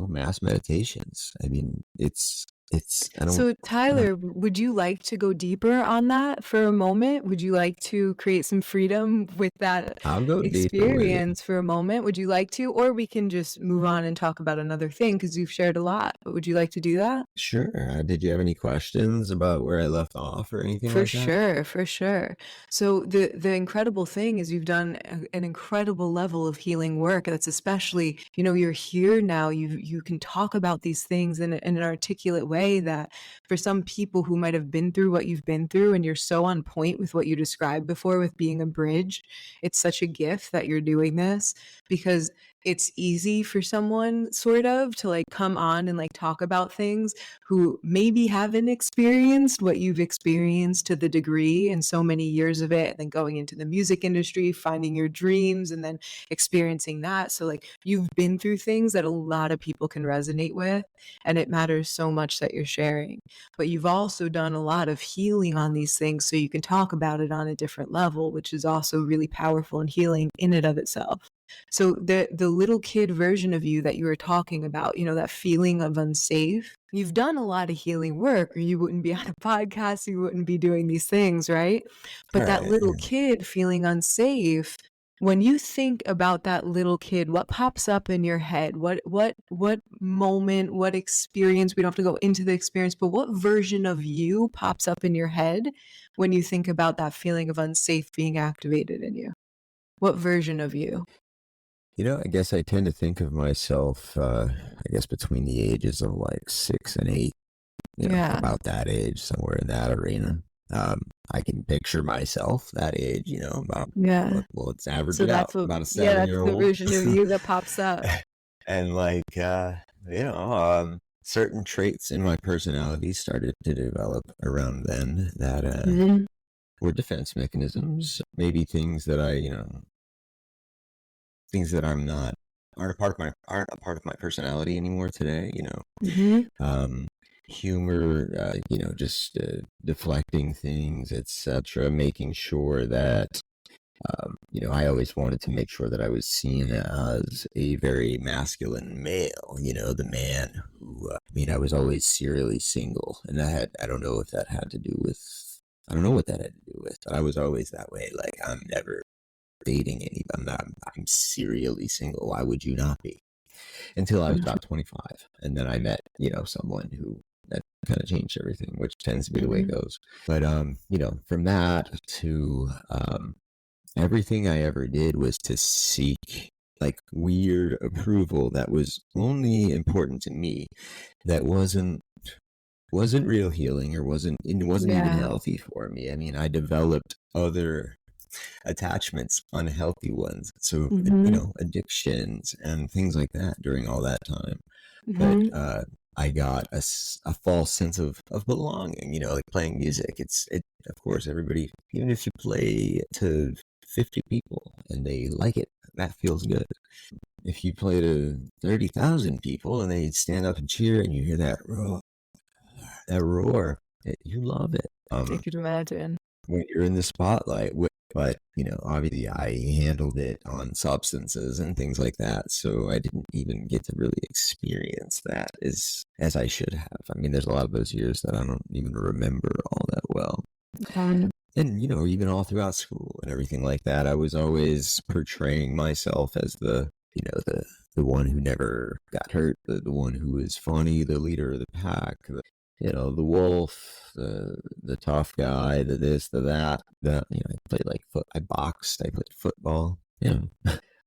mass meditations. I mean, I don't, So, Tyler, would you like to go deeper on that for a moment? Would you like to create some freedom with that I'll go deeper with it. experience for a moment? Would you like to? Or we can just move on and talk about another thing because you've shared a lot. But would you like to do that? Sure. Did you have any questions about where I left off or anything For like that? sure, for sure. So the incredible thing is you've done an incredible level of healing work. That's especially, you're here now. You can talk about these things in an articulate way that for some people who might have been through what you've been through, and you're so on point with what you described before with being a bridge, it's such a gift that you're doing this, because it's easy for someone sort of to like come on and like talk about things who maybe haven't experienced what you've experienced to the degree, and so many years of it, and then going into the music industry, finding your dreams, and then experiencing that. So like you've been through things that a lot of people can resonate with, and it matters so much that you're sharing. But you've also done a lot of healing on these things so you can talk about it on a different level, which is also really powerful and healing in and of itself. So the little kid version of you that you were talking about, you know, that feeling of unsafe, you've done a lot of healing work or you wouldn't be on a podcast, you wouldn't be doing these things, right? But that Right. little kid feeling unsafe, when you think about that little kid, what pops up in your head? What moment, what experience, we don't have to go into the experience, but what version of you pops up in your head when you think about that feeling of unsafe being activated in you? What version of you? I guess I tend to think of myself, I guess between the ages of like 6 and 8, Yeah. about that age, somewhere in that arena. I can picture myself that age, about, Yeah. let's average So it out, that's what, about a yeah, that's the 7-year-old. version of you that pops up. And like, certain traits in my personality started to develop around then that Mhm. were defense mechanisms, maybe things that things that aren't a part of my personality anymore today. Mhm. Humor, just deflecting things, etc. Making sure that I always wanted to make sure that I was seen as a very masculine male. The man who. I was always serially single, and I don't know if that had to do with. I don't know what that had to do with, but I was always that way. Like, I'm never dating anybody. I'm serially single. Why would you not be? Until I was about 25, and then I met, someone who that kind of changed everything, which tends to be the way it Mhm. goes. But from that to everything I ever did was to seek like weird approval that was only important to me, that wasn't real healing, or it wasn't even Yeah. healthy for me. I developed other attachments, unhealthy ones. So, Mhm. addictions and things like that during all that time. But Mhm. I got a false sense of belonging, like playing music. Of course, everybody, even if you play to 50 people and they like it, that feels good. If you play to 30,000 people and they stand up and cheer and you hear that roar, you love it. I could imagine. When you're in the spotlight. But, obviously I handled it on substances and things like that. So I didn't even get to really experience that as I should have. There's a lot of those years that I don't even remember all that well. Um, And, even all throughout school and everything like that, I was always portraying myself as the one who never got hurt, the one who was funny, the leader of the pack, the wolf, the tough guy, the this, the that. I played like I boxed, I played football,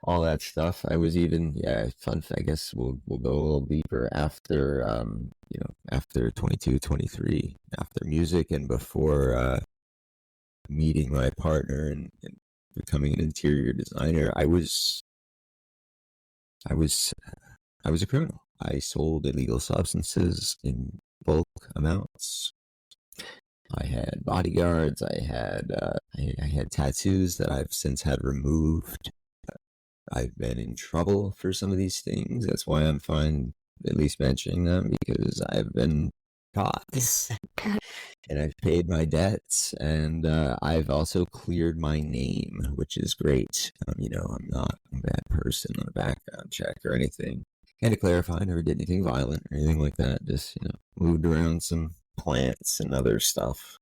all that stuff. I was even, fun. I guess we'll go a little deeper after, after 22, 23, after music and before meeting my partner and becoming an interior designer. I was a criminal. I sold illegal substances in bulk amounts. I had bodyguards. I had tattoos that I've since had removed. I've been in trouble for some of these things. That's why I'm fine at least mentioning them, because I've been caught. And I've paid my debts, and I've also cleared my name, which is great. I'm not a bad person on a background check or anything. And to clarify, I never did anything violent or anything like that. Just, moved around some plants and other stuff,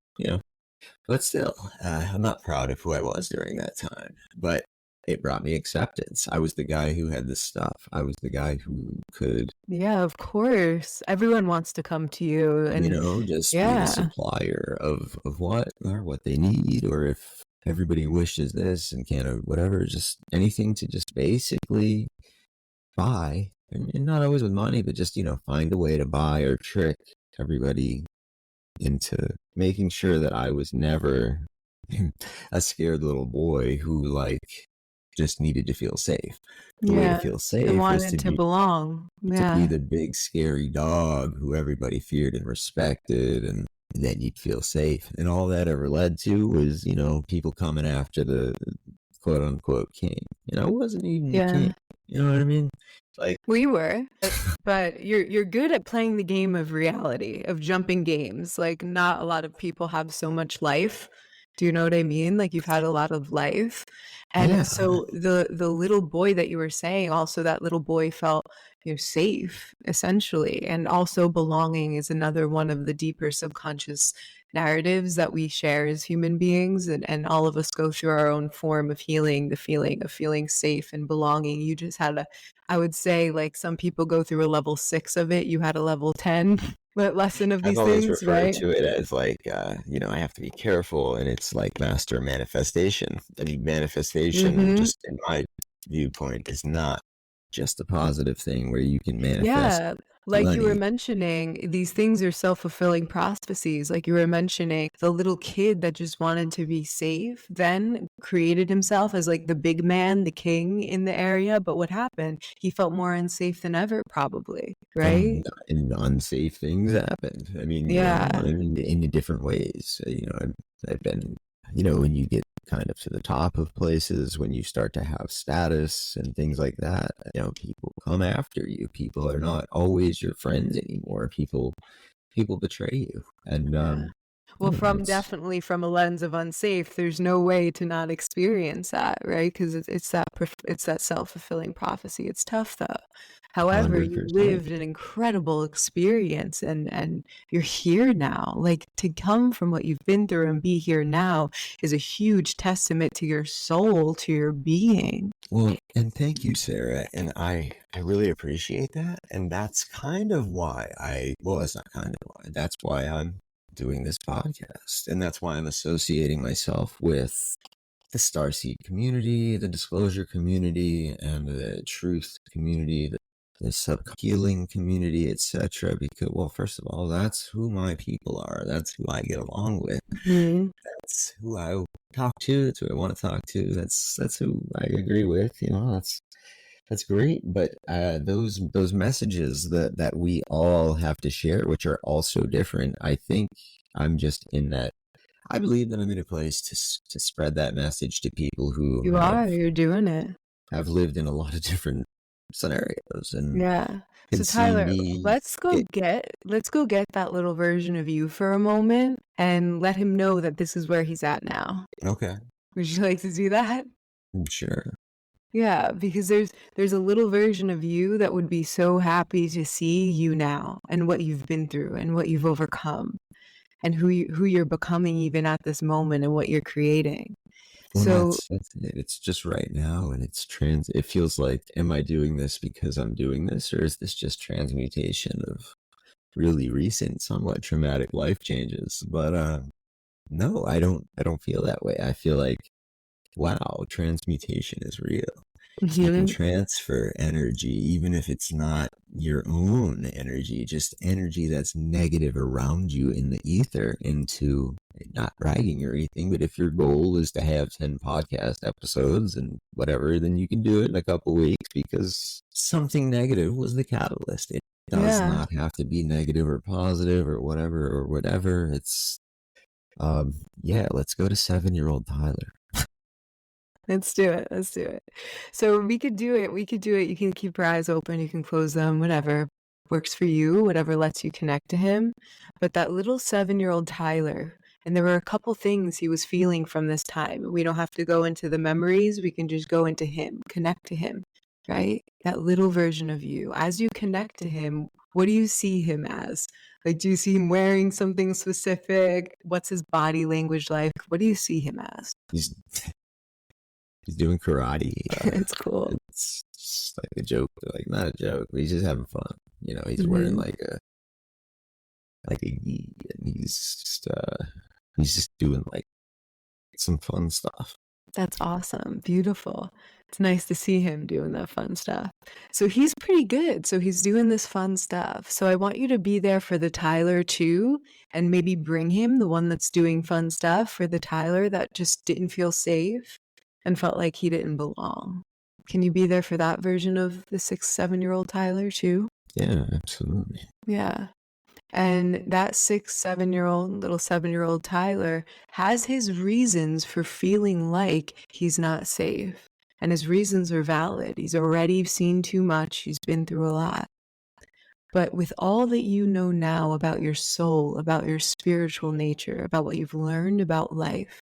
But still, I'm not proud of who I was during that time. But it brought me acceptance. I was the guy who had the stuff. I was the guy who could, yeah, of course. Everyone wants to come to you and just be the yeah. supplier of what they need, or if everybody wishes this and can't, or whatever, just anything to just basically buy, and not always with money, but just, find a way to buy or trick everybody into making sure that I was never a scared little boy who just needed to feel safe. The way to Yeah. feel I safe was wanted to belong. to be Yeah. the big scary dog who everybody feared and respected, and then you'd feel safe. And all that ever led to was, people coming after the quote unquote king. I wasn't even the Yeah. king. You know what I mean? Like, We were, but you're good at playing the game of reality, of jumping games. Like not a lot of people have so much life. Do you know what I mean? Like you've had a lot of life. And yeah, so the little boy that you were saying, also that little boy felt, safe essentially. And also belonging is another one of the deeper subconscious narratives that we share as human beings, and all of us go through our own form of healing, the feeling of feeling safe and belonging. You just had a I would say like some people go through a level 6 of it. You had a level 10 lesson of I've these always things, referred right? to it as like, I have to be careful, and it's like master manifestation. I mean, manifestation, Mm-hmm. just in my viewpoint, is not just a positive thing where you can manifest Yeah. Like you were money. mentioning, these things are self-fulfilling prophecies. Like you were mentioning, the little kid that just wanted to be safe then created himself as like the big man, the king in the area. But what happened? He felt more unsafe than ever, probably, right? And unsafe things happened. I mean, Yeah. in different ways. I've been, when you get kind of to the top of places, when you start to have status and things like that, people come after you. People are not always your friends anymore. People betray you, and Yeah. Well, it's definitely from a lens of unsafe, there's no way to not experience that, right? Because it's that self-fulfilling prophecy. It's tough though. However, you 100%. lived an incredible experience, and you're here now. Like to come from what you've been through and be here now is a huge testament to your soul, to your being. Well, and thank you, Sarah. And I really appreciate that. And that's kind of why it's not kind of why, that's why I'm doing this podcast. And that's why I'm associating myself with the Starseed community, the disclosure community, and the truth community, the sub healing community, etc. Because, well, first of all, that's who my people are. That's who I get along with. Mhm. That's who I talk to. That's who I want to talk to. That's who I agree with. That's great. But those messages that we all have to share, which are all so different, I think I'm just in that. I believe that I'm in a place to spread that message to people who You are, you're doing it. have lived in a lot of different scenarios and Yeah. can So see Tyler, me get let's go get that little version of you for a moment and let him know that this is where he's at now. okay. Would you like to do that? Sure. Yeah, because there's a little version of you that would be so happy to see you now and what you've been through and what you've overcome and who you're becoming even at this moment and what you're creating. Well, So that's it. It's just right now, and it's trans. It feels like, am I doing this because I'm doing this, or is this just transmutation of really recent, somewhat traumatic life changes? But no, I don't. I don't feel that way. I feel like, wow, transmutation is real. You can mhm, transfer energy, even if it's not your own energy, just energy that's negative around you in the ether, into, not bragging or anything, but if your goal is to have 10 podcast episodes and whatever, then you can do it in a couple weeks because something negative was the catalyst. It does yeah. not have to be negative or positive or whatever or whatever. It's, yeah, let's go to 7-year-old Tyler. Let's do it. Let's do it. So we could do it. We could do it. You can keep your eyes open. You can close them, whatever works for you, whatever lets you connect to him. But that little 7-year-old Tyler, and there were a couple things he was feeling from this time. We don't have to go into the memories. We can just go into him, connect to him, right? That little version of you. As you connect to him, what do you see him as? Like, do you see him wearing something specific? What's his body language like? What do you see him as? He's he's doing karate. It's cool. It's just like a joke, like not a joke, but he's just having fun. He's wearing Mhm. like a gi, and he's just doing like some fun stuff. That's awesome. Beautiful. It's nice to see him doing that fun stuff. So he's pretty good. So he's doing this fun stuff. So I want you to be there for the Tyler too, and maybe bring him, the one that's doing fun stuff, for the Tyler that just didn't feel safe and felt like he didn't belong. Can you be there for that version of the 6, 7-year-old Tyler too? Yeah, absolutely. Yeah. And that 6, 7-year-old, little 7-year-old Tyler has his reasons for feeling like he's not safe. and his reasons are valid. He's already seen too much. He's been through a lot. But with all that you know now about your soul, about your spiritual nature, about what you've learned about life,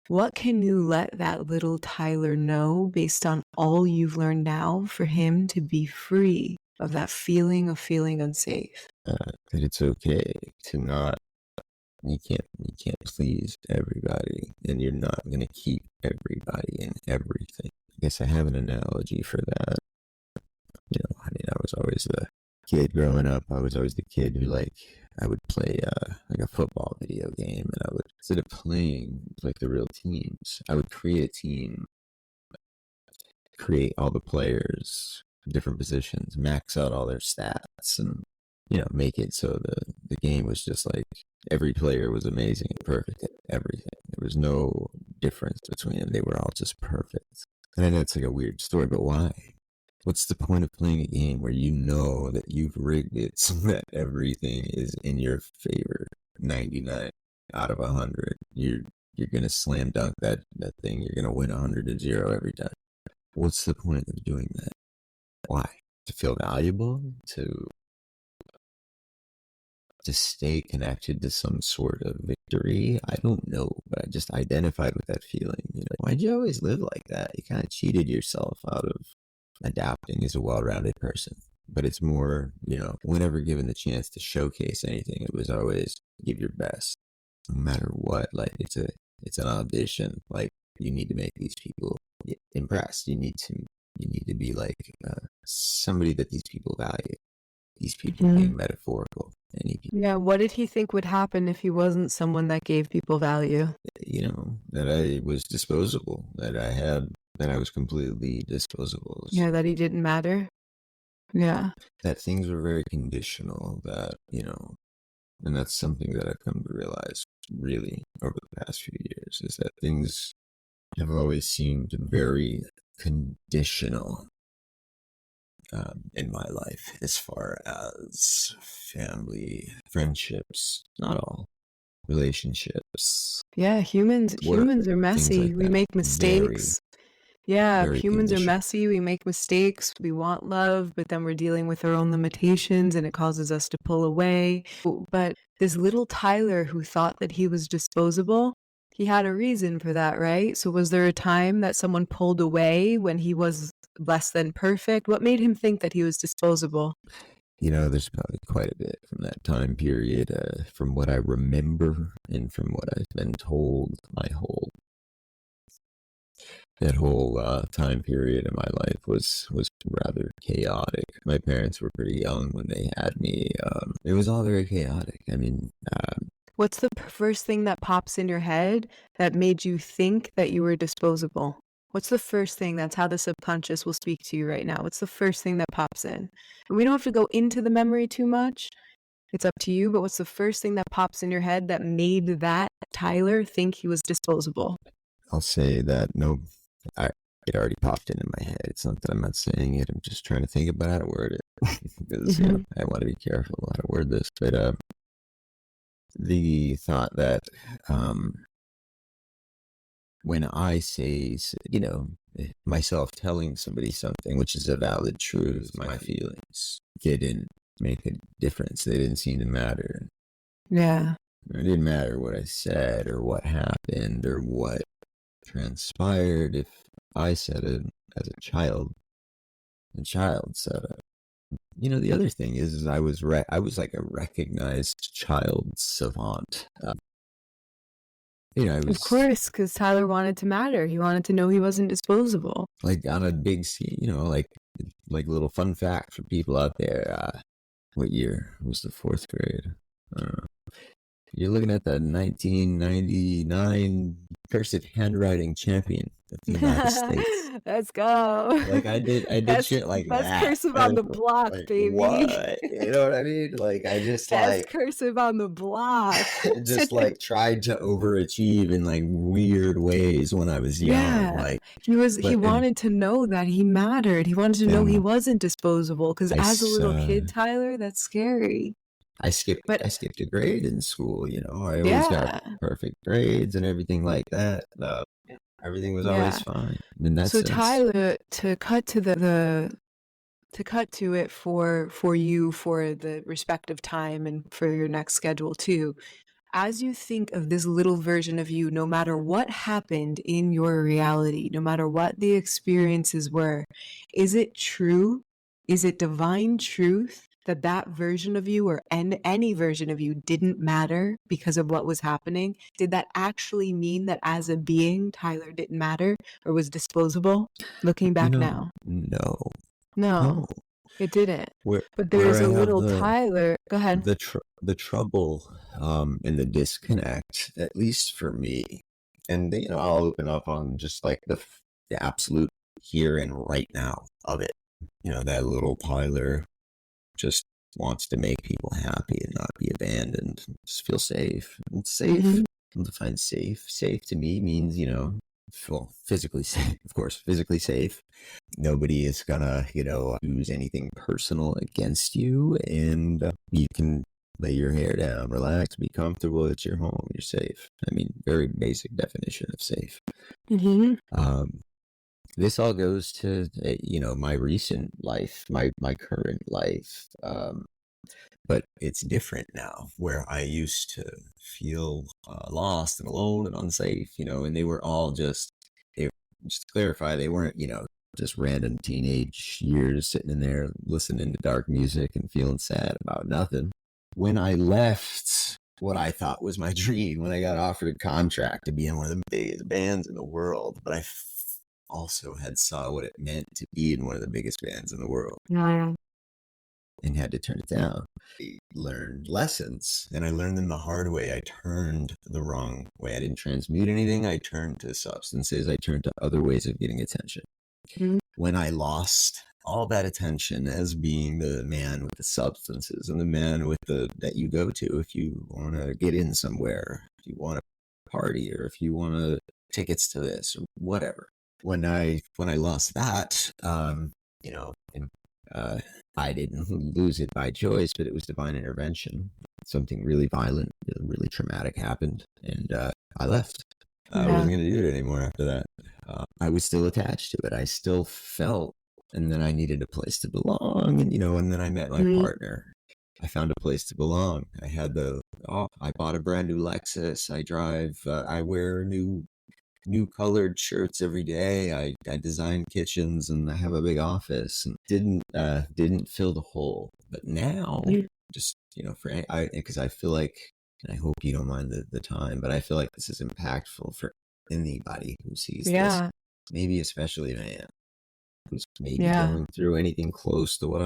what can you let that little Tyler know based on all you've learned now for him to be free of that feeling of feeling unsafe? That it's okay to not, you can't please everybody, and you're not going to keep everybody in everything. I guess I have an analogy for that. I mean, I was always the kid growing up. I was always the kid who, like, I would play like a football video game, and I would, instead of playing like the real teams, I would create a team, create all the players, different positions, max out all their stats, and make it so the game was just like every player was amazing and perfect at everything. There was no difference between them. They were all just perfect. And I know it's like a weird story, but why? What's the point of playing a game where you know that you've rigged it so that everything is in your favor? 99 out of 100. You're gonna slam dunk that thing. You're gonna win 100-0 every time. What's the point of doing that? Why? To feel valuable? To stay connected to some sort of victory? I don't know, but I just identified with that feeling. Why'd you always live like that? You kind of cheated yourself out of adapting as a well-rounded person. But it's more, whenever given the chance to showcase anything, it was always give your best, no matter what. Like it's an audition. Like you need to make these people impressed. You need to be like somebody that these people value. These people being metaphorical. Yeah, what did he think would happen if he wasn't someone that gave people value? That I was disposable, that I was completely disposable. Yeah, that he didn't matter. Yeah. That things were very conditional, that, and that's something that I've come to realize really over the past few years, is that things have always seemed very conditional in my life, as far as family, friendships, not all, relationships. Yeah, humans are messy. Like we make mistakes. Humans are messy. We make mistakes. We want love, but then we're dealing with our own limitations and it causes us to pull away. But this little Tyler who thought that he was disposable, he had a reason for that, right? So was there a time that someone pulled away when he was less than perfect? What made him think that he was disposable? There's probably quite a bit from that time period, from what I remember and from what I've been told. That whole time period in my life was rather chaotic. My parents were pretty young when they had me. It was all very chaotic. I mean, what's the first thing that pops in your head that made you think that you were disposable? What's the first thing? That's how the subconscious will speak to you right now. What's the first thing that pops in? And we don't have to go into the memory too much. It's up to you, but what's the first thing that pops in your head that made that Tyler think he was disposable? I'll say that it already popped into my head. It's not that I'm not saying it. I'm just trying to think about how to word it. Because, I want to be careful how to word this. But the thought that when I say, myself telling somebody something, which is a valid truth, my feelings didn't make a difference. They didn't seem to matter. Yeah. It didn't matter what I said or what happened or what transpired. If I said it as a child, the child said it. The other thing is I was like a recognized child savant. Of course, because Tyler wanted to matter. He wanted to know he wasn't disposable. Like on a big scene, like little fun fact for people out there. What year was the 4th grade? You're looking at the 1999 cursive handwriting champion of the United States. Let's go. Like I did shit like that. That's cursive on the block, baby. What? You know what I mean? Like I just that's cursive on the block. Just like tried to overachieve in like weird ways when I was young. Yeah. He wanted to know that he mattered. He wanted to know he wasn't disposable. Because as a little kid, Tyler, that's scary. I skipped a grade in school. I always got perfect grades and everything like that. Everything was always Yeah. fine in that So sense. Tyler, to cut to to cut to it for you for the respective time and for your next schedule too. As you think of this little version of you, no matter what happened in your reality, no matter what the experiences were, is it true? Is it divine truth that that version of you or any version of you didn't matter because of what was happening? Did that actually mean that as a being, Tyler didn't matter or was disposable? Looking back now. No, No, no. it didn't. Where But where there's I a have little Tyler. Go ahead. the trouble and the disconnect, at least for me, and I'll open up on just like the absolute here and right now of it. That little Tyler just wants to make people happy and not be abandoned, just feel safe. And safe, Hmm. I'll define safe. Safe to me means, well, physically safe, of course, physically safe. Nobody is gonna, use anything personal against you, and you can lay your hair down, relax, be comfortable. It's your home. You're safe. I mean, very basic definition of safe. Hmm. Um, this all goes to my recent life, my current life. But it's different now, where I used to feel lost and alone and unsafe, and they were all just to clarify, they weren't just random teenage years sitting in there listening to dark music and feeling sad about nothing. When I left what I thought was my dream, when I got offered a contract to be in one of the biggest bands in the world, but I also had saw what it meant to be in one of the biggest bands in the world Yeah. and had to turn it down. I learned lessons, and I learned them the hard way. I turned the wrong way. I didn't transmute anything. I turned to substances. I turned to other ways of getting attention. Mhm. When I lost all that attention as being the man with the substances and the man with that you go to if you want to get in somewhere, if you want to party, or if you want to tickets to this or whatever. When I lost that, and, I didn't lose it by choice, but it was divine intervention. Something really violent, really traumatic happened, and I left. I Yeah. wasn't going to do it anymore after that. I was still attached to it. I still felt, and then I needed a place to belong, and then I met my partner. I found a place to belong. I had I bought a brand new Lexus. I drive, I wear new colored shirts every day. I design kitchens, and I have a big office, and didn't fill the hole. But now, just because I feel like, and I hope you don't mind the time, but I feel like this is impactful for anybody who sees this, Yeah. maybe especially a man who's maybe Yeah. going through anything close to what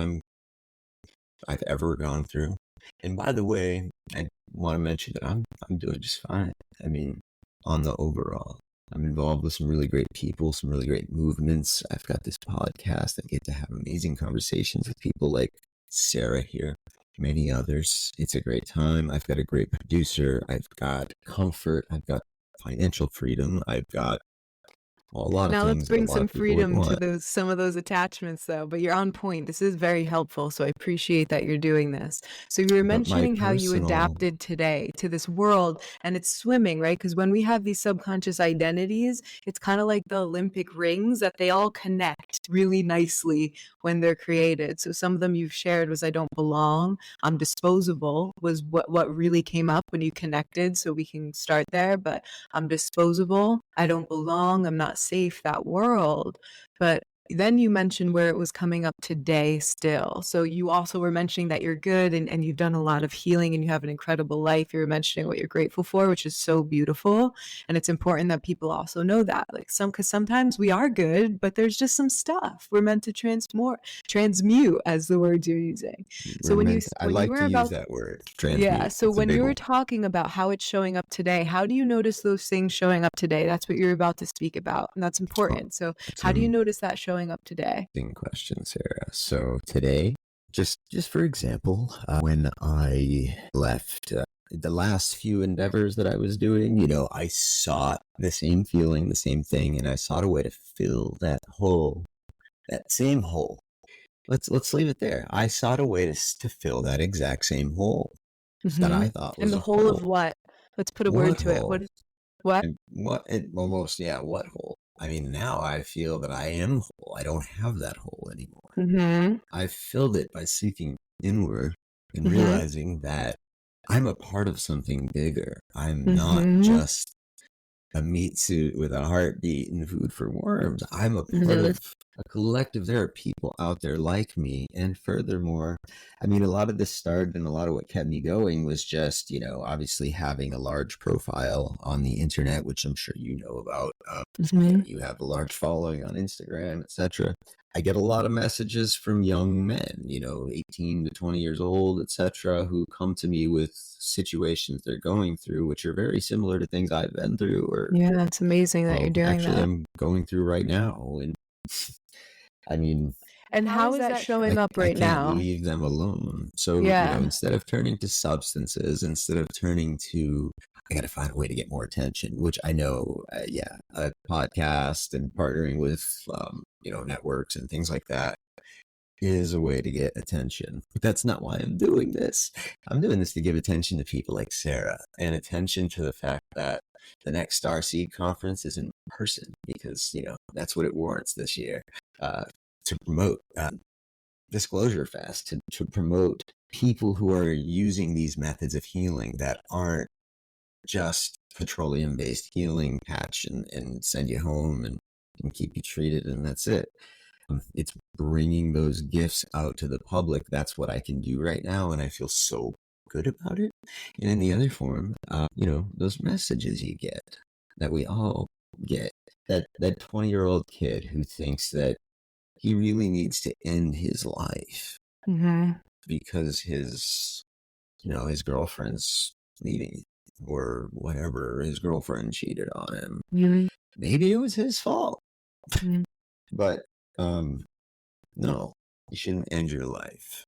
I've ever gone through. And by the way, I want to mention that I'm doing just fine. I mean, on the overall, I'm involved with some really great people, some really great movements. I've got this podcast. I get to have amazing conversations with people like Sarah here, many others. It's a great time. I've got a great producer. I've got comfort. I've got financial freedom. I've got a lot of Now let's things that a bring lot some of people would freedom to want. some of those attachments though, but you're on point. This is very helpful, so I appreciate that you're doing this. So you were But my mentioning how you personal adapted today to this world and it's swimming, right? Because when we have these subconscious identities, it's kind of like the Olympic rings that they all connect really nicely when they're created. So some of them you've shared was I don't belong, I'm disposable was what really came up when you connected, so we can start there, but I'm disposable, I don't belong, I'm not safe, that world. But then you mentioned where it was coming up today still. So you also were mentioning that you're good and you've done a lot of healing and you have an incredible life. You were mentioning what you're grateful for, which is so beautiful. And it's important that people also know that. Like because sometimes we are good, but there's just some stuff we're meant to transmute as the word you're using. So I when you like were to use about that word, yeah. transmute. So It's a when big you one. were talking about how it's showing up today, how do you notice those things showing up today? That's what you're about to speak about. And that's Oh, important. So that's how do you an notice that showing up today? interesting question, Sarah. So today, just for example, when I left the last few endeavors that I was doing, I sought the same feeling, the same thing, and I sought a way to fill that hole, that same hole. Let's leave it there. I sought a way to fill that exact same hole that Hmm. I thought And was the a whole hole. of what? Let's put a word What to it. hole? What? And what it almost, yeah, what hole? I mean, now I feel that I am whole. I don't have that hole anymore. Mm-hmm. I've filled it by seeking inward and Mm-hmm. realizing that I'm a part of something bigger. I'm not Mm-hmm. just a meat suit with a heartbeat and food for worms. I'm a part Mm-hmm. of a collective. There are people out there like me. And furthermore, I mean, a lot of this started and a lot of what kept me going was just, obviously having a large profile on the internet, which I'm sure you know about. You have a large following on Instagram, etc. I get a lot of messages from young men, 18 to 20 years old, etc., who come to me with situations they're going through, which are very similar to things I've been through, or, Yeah, it's amazing that you're doing actually, that. I'm going through right now. And I mean, And how is that showing up I right can't now? leave them alone. So, Yeah. instead of turning to substances, instead of turning to, I got to find a way to get more attention, which I know, a podcast and partnering with, networks and things like that is a way to get attention. But that's not why I'm doing this. I'm doing this to give attention to people like Sarah and attention to the fact that the next Starseed conference is in person because, that's what it warrants this year, to promote Disclosure Fest, to promote people who are using these methods of healing that aren't just petroleum based healing, patch and send you home and keep you treated and that's it. It's bringing those gifts out to the public. That's what I can do right now, and I feel so good about it. And in the other form, those messages you get that we all get, that 20-year-old kid who thinks that he really needs to end his life Mm-hmm. because his girlfriend's leaving or whatever, his girlfriend cheated on him. Mm-hmm. Maybe it was his fault, Mm-hmm. but no, you shouldn't end your life.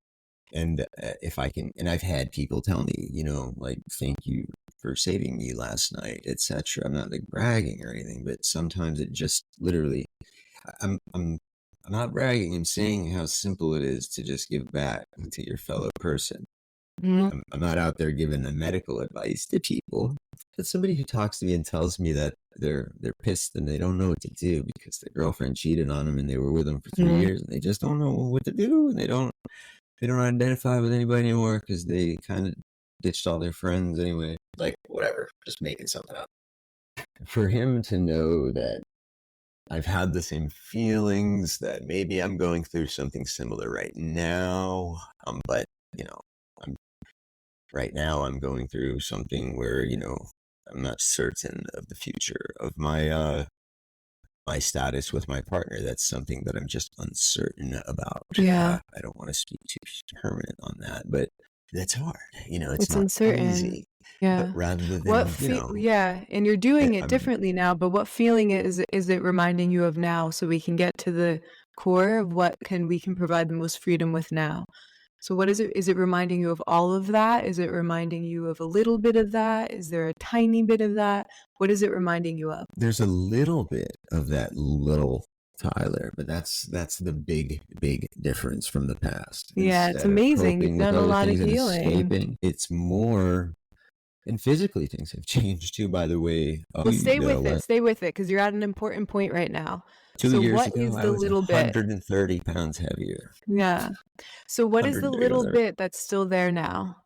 And if I can, and I've had people tell me, like, thank you for saving me last night, etc. I'm not like bragging or anything, but sometimes it just literally, I'm not bragging. I'm saying how simple it is to just give back to your fellow person. Mm-hmm. I'm not out there giving the medical advice to people. But somebody who talks to me and tells me that they're pissed and they don't know what to do because their girlfriend cheated on them and they were with them for 3 years and they just don't know what to do and they don't identify with anybody anymore because they kind of ditched all their friends anyway. Like, whatever, just making something up. For him to know that I've had the same feelings, that maybe I'm going through something similar right now, but I'm right now I'm going through something where I'm not certain of the future of my status with my partner. That's something that I'm just uncertain about. Yeah. I don't want to speak too permanent on that, but that's hard. It's It's not uncertain. easy. But Yeah. rather than, Yeah, and you're doing it I'm differently now, but what feeling is it reminding you of now so we can get to the core of what we can provide the most freedom with now? So what is it? Is it reminding you of all of that? Is it reminding you of a little bit of that? Is there a tiny bit of that? What is it reminding you of? there's a little bit of that little Tyler, but that's the big difference from the past. Yeah, it's Instead of amazing. You've coping with done a other lot of things and healing. escaping, it's more. And physically, things have changed too. By the way, Well, stay with it. what, Stay with it because you're at an important point right now. 2 years What ago, is I the was little bit? 130 pounds heavier. Yeah. So what is the 130 little whatever. bit that's still there now?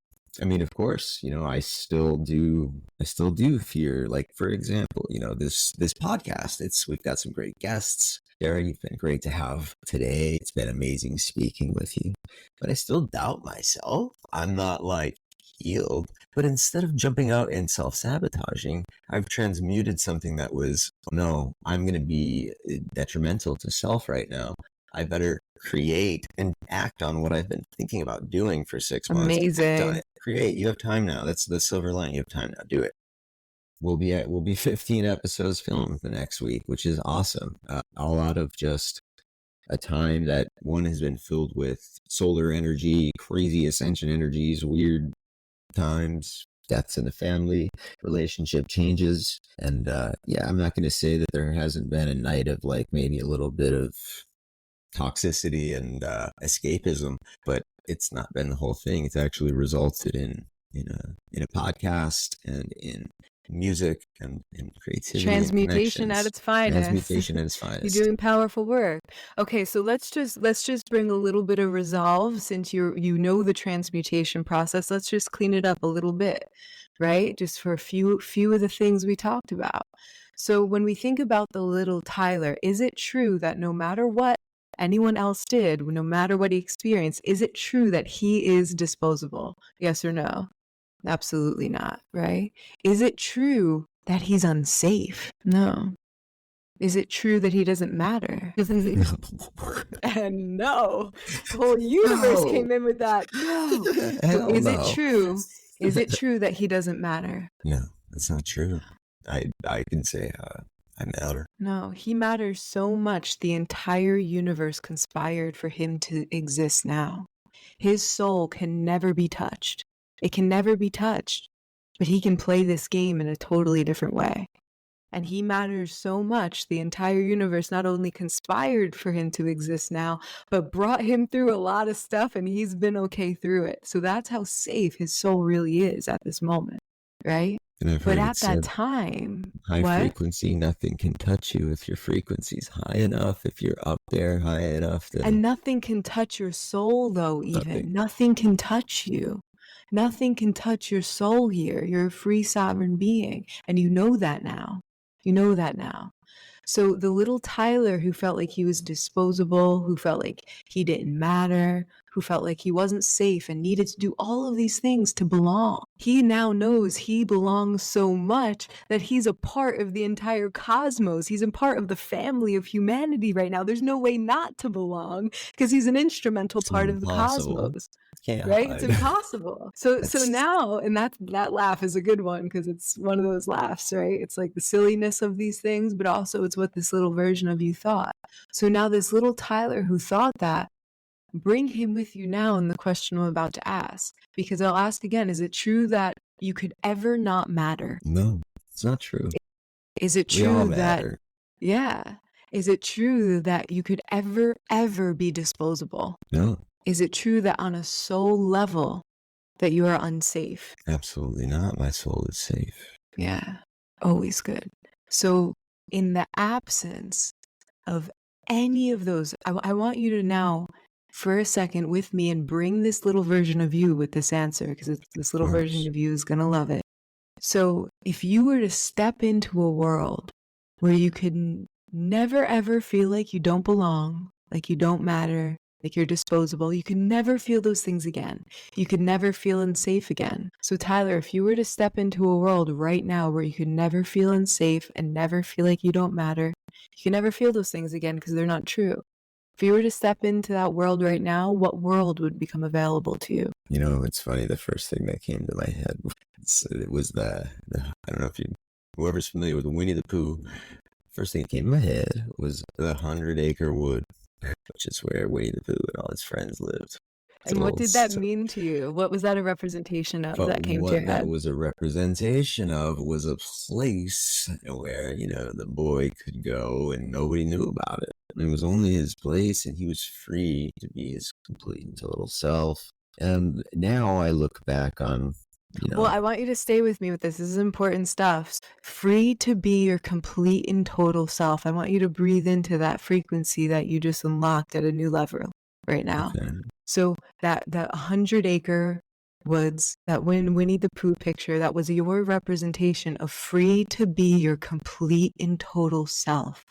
I mean, of course, I still do fear. Like, for example, this podcast. We've got some great guests. Sarah, you've been great to have today. It's been amazing speaking with you. But I still doubt myself. I'm not like healed. But instead of jumping out and self-sabotaging, I've transmuted something that was, no, I'm going to be detrimental to self right now. I better create and act on what I've been thinking about doing for 6 months. Act on Amazing. it. Create. You have time now. That's the silver lining. You have time now. Do it. We'll be 15 episodes filmed the next week, which is awesome. All out of just a time that one has been filled with solar energy, crazy ascension energies, weird times, deaths in the family, relationship changes. And I'm not going to say that there hasn't been a night of like maybe a little bit of toxicity and escapism, but it's not been the whole thing. It's actually resulted in a podcast and in music and creativity and Transmutation at connections. its finest. Transmutation at its You're finest. doing powerful work. Okay, so let's just bring a little bit of resolve since you know the transmutation process. Let's just clean it up a little bit, right? Just for a few of the things we talked about. So when we think about the little Tyler, is it true that no matter what anyone else did, no matter what he experienced, is it true that he is disposable? Yes or no? Absolutely not, right? Is it true that he's unsafe? No. Is it true that he doesn't matter? And no. The whole universe No. came in with that. No. So Hell is it no. true? Is it true that he doesn't matter? No, that's not true. I can say I matter. No, he matters so much the entire universe conspired for him to exist now. His soul can never be touched. It can never be touched. But he can play this game in a totally different way. And he matters so much the entire universe not only conspired for him to exist now, but brought him through a lot of stuff and he's been okay through it. So that's how safe his soul really is at this moment, right? But at that time, high what? frequency, nothing can touch you if your frequency's high enough, if you're up there high enough. And nothing can touch your soul though, even. Nothing can touch you. Nothing can touch your soul here. You're a free sovereign being. And you know that now. You know that now. So the little Tyler who felt like he was disposable, who felt like he didn't matter, who felt like he wasn't safe and needed to do all of these things to belong. He now knows he belongs so much that he's a part of the entire cosmos. He's a part of the family of humanity right now. There's no way not to belong because he's an instrumental part of the cosmos. Right? It's impossible. So now, and that laugh is a good one because it's one of those laughs, right? It's like the silliness of these things, but also it's what this little version of you thought. So now this little Tyler who thought that, bring him with you now in the question I'm about to ask. Because I'll ask again, is it true that you could ever not matter? No, it's not true. Is it true that, yeah, is it true that you could ever be disposable? No. Is it true that on a soul level that you are unsafe? Absolutely not. My soul is safe. Yeah, always good. So in the absence of any of those, I want you to now, for a second with me and bring this little version of you with this answer because this little version of you is going to love it. So if you were to step into a world where you could never ever feel like you don't belong, like you don't matter, like you're disposable, you can never feel those things again. You could never feel unsafe again. So Tyler, if you were to step into a world right now where you could never feel unsafe and never feel like you don't matter, you can never feel those things again because they're not true. If you were to step into that world right now, what world would become available to you? You know, it's funny. The first thing that came to my head was the I don't know if whoever's familiar with Winnie the Pooh, first thing that came to my head was the 100-acre wood, which is where Winnie the Pooh and all his friends lived. And what did that mean to you? What was that a representation of that came to your head? What that was a representation of was a place where, you know, the boy could go and nobody knew about it. It was only his place and he was free to be his complete and total self. And now I look back on, you know. Well, I want you to stay with me with this. This is important stuff. Free to be your complete and total self. I want you to breathe into that frequency that you just unlocked at a new level right now. Okay. So that 100-acre woods, that Winnie the Pooh picture, that was your representation of free to be your complete and total self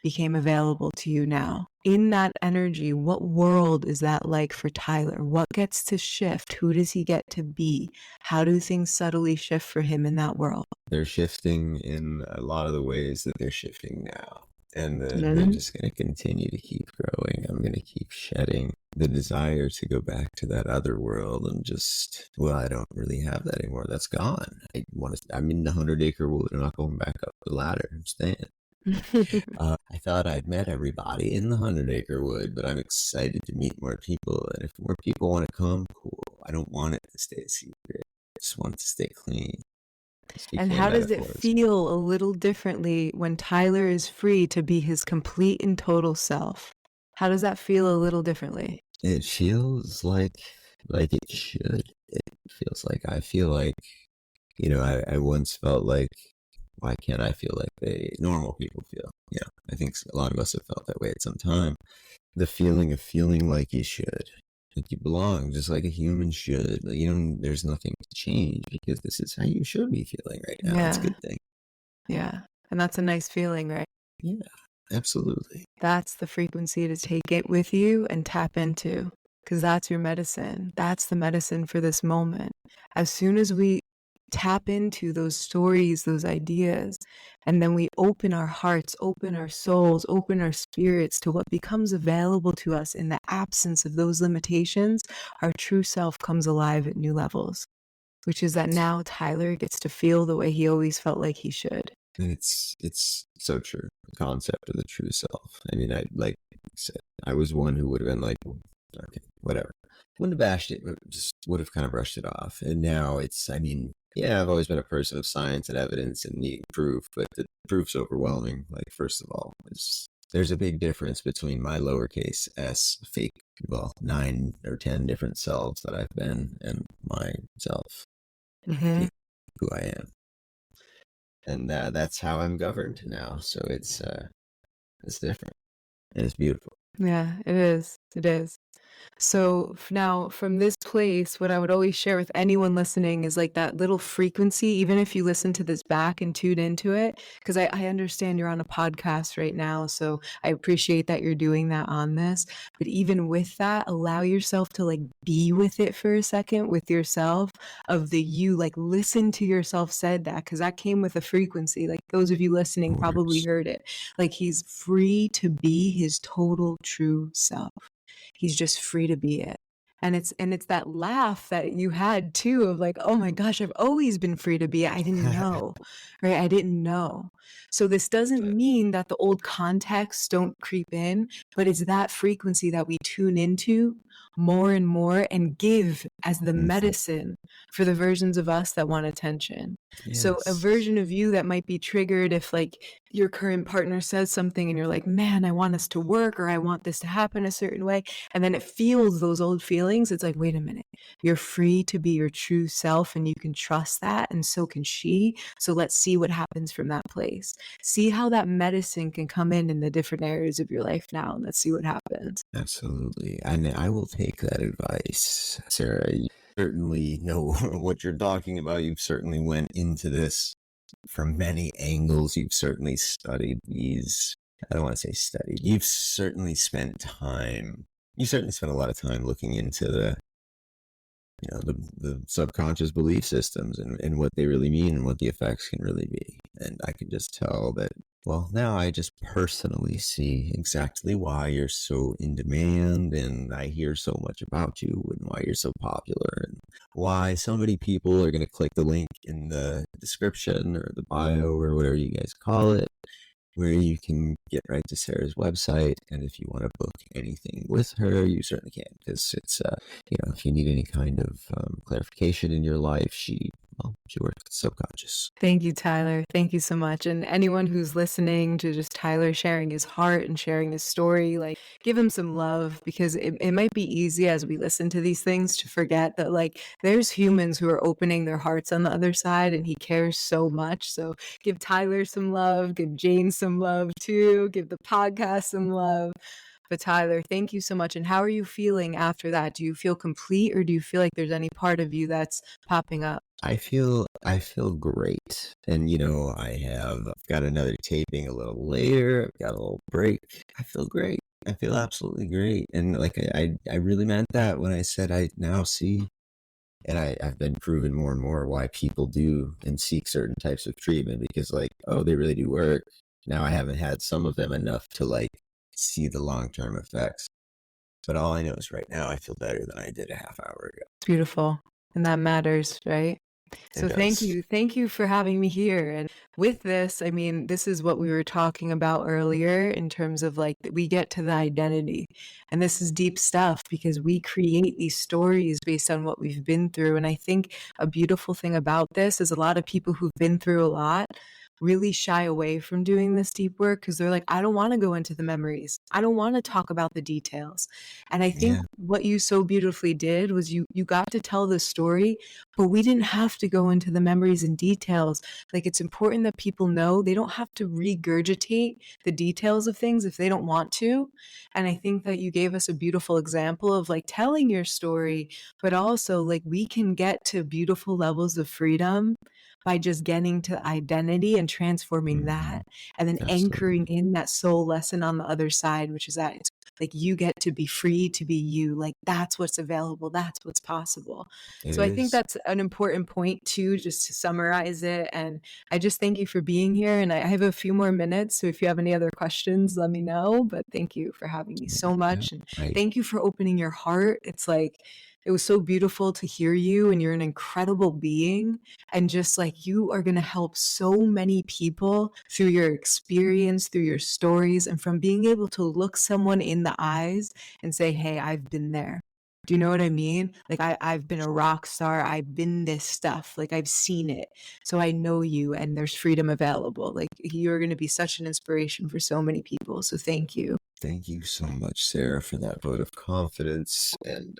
became available to you now. In that energy, what world is that like for Tyler? What gets to shift? Who does he get to be? How do things subtly shift for him in that world? They're shifting in a lot of the ways that they're shifting now. And they're just going to continue to keep growing. I'm going to keep shedding the desire to go back to that other world and just, well, I don't really have that anymore. That's gone. I'm in the 100-acre wood. I'm not going back up the ladder. I'm staying. I thought I'd met everybody in the 100-acre wood, but I'm excited to meet more people. And if more people want to come, cool. I don't want it to stay a secret. I just want it to stay clean. And how does it feel a little differently when Tyler is free to be his complete and total self? How does that feel a little differently? It feels like it should. It feels like I feel like I once felt like, why can't I feel like normal people feel? I think a lot of us have felt that way at some time. The feeling of feeling like you should, like you belong, just like a human should. There's nothing to change because this is how you should be feeling right now. It's a Yeah. good thing. Yeah. And that's a nice feeling, right? Yeah, absolutely. That's the frequency to take it with you and tap into, because that's your medicine. That's the medicine for this moment. As soon as we tap into those stories, those ideas, and then we open our hearts, open our souls, open our spirits to what becomes available to us in the absence of those limitations, our true self comes alive at new levels, which is that now Tyler gets to feel the way he always felt like he should. And it's so true. The concept of the true self. I mean, like I said, I was one who would have been like, okay, whatever. Wouldn't have bashed it, but just would have kind of brushed it off. And now yeah, I've always been a person of science and evidence and needing proof, but the proof's overwhelming. Like, first of all, there's a big difference between my lowercase s fake, 9 or 10 different selves that I've been and myself, who I am. And that's how I'm governed now. So it's different and it's beautiful. Yeah, it is. It is. So now from this place, what I would always share with anyone listening is like that little frequency, even if you listen to this back and tune into it, because I understand you're on a podcast right now. So I appreciate that you're doing that on this. But even with that, allow yourself to like be with it for a second with yourself of the you, like listen to yourself said that, because that came with a frequency. Like those of you listening probably heard it. Like he's free to be his total true self. He's just free to be it. And it's that laugh that you had too of like, oh my gosh, I've always been free to be it. I didn't know, right? I didn't know. So this doesn't mean that the old contexts don't creep in, but it's that frequency that we tune into more and more and give as the medicine for the versions of us that want attention. Yes. So a version of you that might be triggered if like your current partner says something and you're like, man, I want us to work or I want this to happen a certain way. And then it feels those old feelings. It's like, wait a minute, you're free to be your true self and you can trust that. And so can she. So let's see what happens from that place. See how that medicine can come in the different areas of your life now. And let's see what happens. Absolutely. And I will take that advice, Sarah. You certainly know what you're talking about. You've certainly went into this from many angles. You've certainly studied these. I don't want to say studied. You've certainly spent time. You certainly spent a lot of time looking into the subconscious belief systems and what they really mean and what the effects can really be. And I can just tell that, well, now I just personally see exactly why you're so in demand, and I hear so much about you and why you're so popular and why so many people are going to click the link in the description or the bio or whatever you guys call it, where you can get right to Sarah's website. And if you want to book anything with her, you certainly can, because it's, if you need any kind of clarification in your life, she works with subconscious. Thank you, Tyler. Thank you so much. And anyone who's listening to just Tyler sharing his heart and sharing his story, like give him some love, because it might be easy as we listen to these things to forget that like there's humans who are opening their hearts on the other side and he cares so much. So give Tyler some love, give Jane some love too, give the podcast some love. But Tyler, thank you so much. And how are you feeling after that? Do you feel complete or do you feel like there's any part of you that's popping up? I feel great. And I've got another taping a little later. I've got a little break. I feel great. I feel absolutely great. And like I really meant that when I said I now see, and I've been proven more and more why people do and seek certain types of treatment, because like, oh, they really do work. Now I haven't had some of them enough to like see the long-term effects. But all I know is right now I feel better than I did a half hour ago. It's beautiful. And that matters, right? So thank you. Thank you for having me here. And with this, I mean, this is what we were talking about earlier in terms of like, we get to the identity. And this is deep stuff because we create these stories based on what we've been through. And I think a beautiful thing about this is a lot of people who've been through a lot really shy away from doing this deep work because they're like, I don't want to go into the memories. I don't want to talk about the details. And I think Yeah. what you so beautifully did was you got to tell the story, but we didn't have to go into the memories and details. Like, it's important that people know they don't have to regurgitate the details of things if they don't want to. And I think that you gave us a beautiful example of like telling your story, but also like we can get to beautiful levels of freedom by just getting to identity and transforming Mhm. that, and then Absolutely. anchoring in that soul lesson on the other side, which is that it's like you get to be free to be you. Like that's what's available, that's what's possible. It So I think is. that's an important point too, just to summarize it. And I just thank you for being here. And I have a few more minutes. So if you have any other questions, let me know. But thank you for having me so Yeah. much. And I thank you for opening your heart. It's like, it was so beautiful to hear you, and you're an incredible being. And just like you are going to help so many people through your experience, through your stories, and from being able to look someone in the eyes and say, hey, I've been there. Do you know what I mean? Like I've been a rock star. I've been this stuff. Like I've seen it. So I know you, and there's freedom available. Like you're going to be such an inspiration for so many people. So thank you. thank you so much, Sarah, for that vote of confidence. And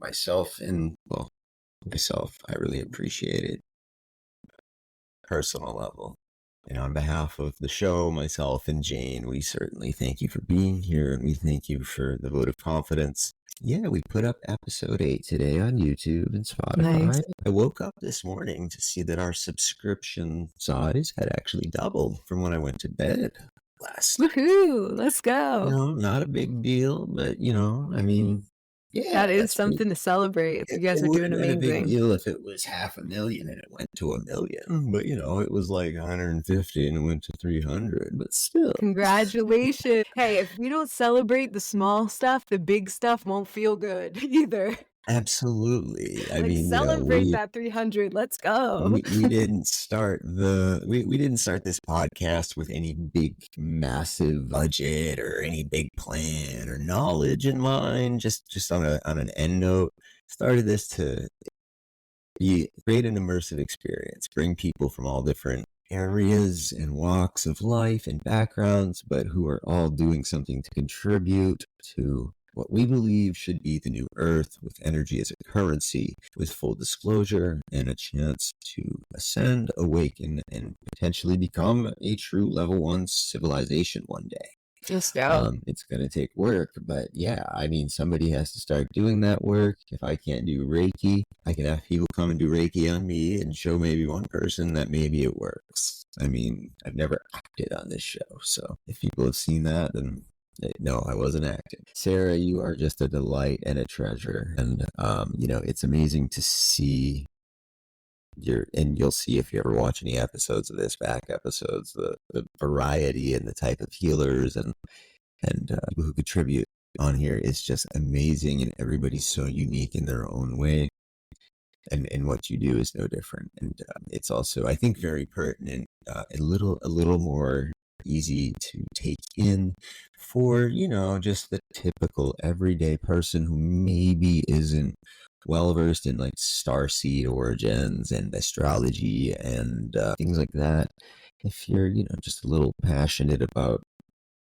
myself, I really appreciate it. Personal level. And on behalf of the show, myself and Jane, we certainly thank you for being here, and we thank you for the vote of confidence. Yeah, we put up episode 8 today on YouTube and Nice. Spotify. I woke up this morning to see that our subscription size had actually doubled from when I went to bed last night. Woohoo! Let's go. Not a big deal, but I mean, yeah, That is that's pretty. something to celebrate. It You guys are would doing have been a big amazing. deal if it was 500,000 and it went to 1,000,000, but it was like 150 and it went to 300, but still. Congratulations. Hey, if we don't celebrate the small stuff, the big stuff won't feel good either. Absolutely. I Like mean, celebrate that 300. Let's go. we didn't start we didn't start this podcast with any big massive budget or any big plan or knowledge in mind, just on an end note. Started this to create an immersive experience, bring people from all different areas and walks of life and backgrounds, but who are all doing something to contribute to what we believe should be the new Earth, with energy as a currency, with full disclosure and a chance to ascend, awaken, and potentially become a true level 1 civilization one day. Let's go. It's going to take work, but yeah, I mean, somebody has to start doing that work. If I can't do Reiki, I can have people come and do Reiki on me and show maybe one person that maybe it works. I mean, I've never acted on this show, so if people have seen that, then no, I wasn't acting. Sarah, you are just a delight and a treasure, and it's amazing to see and you'll see if you ever watch any episodes of this, back episodes, the variety and the type of healers and people who contribute on here is just amazing, and everybody's so unique in their own way, and what you do is no different, and it's also, I think, very pertinent, a little more easy to take in for just the typical everyday person who maybe isn't well versed in like starseed origins and astrology and things like that. If you're just a little passionate about,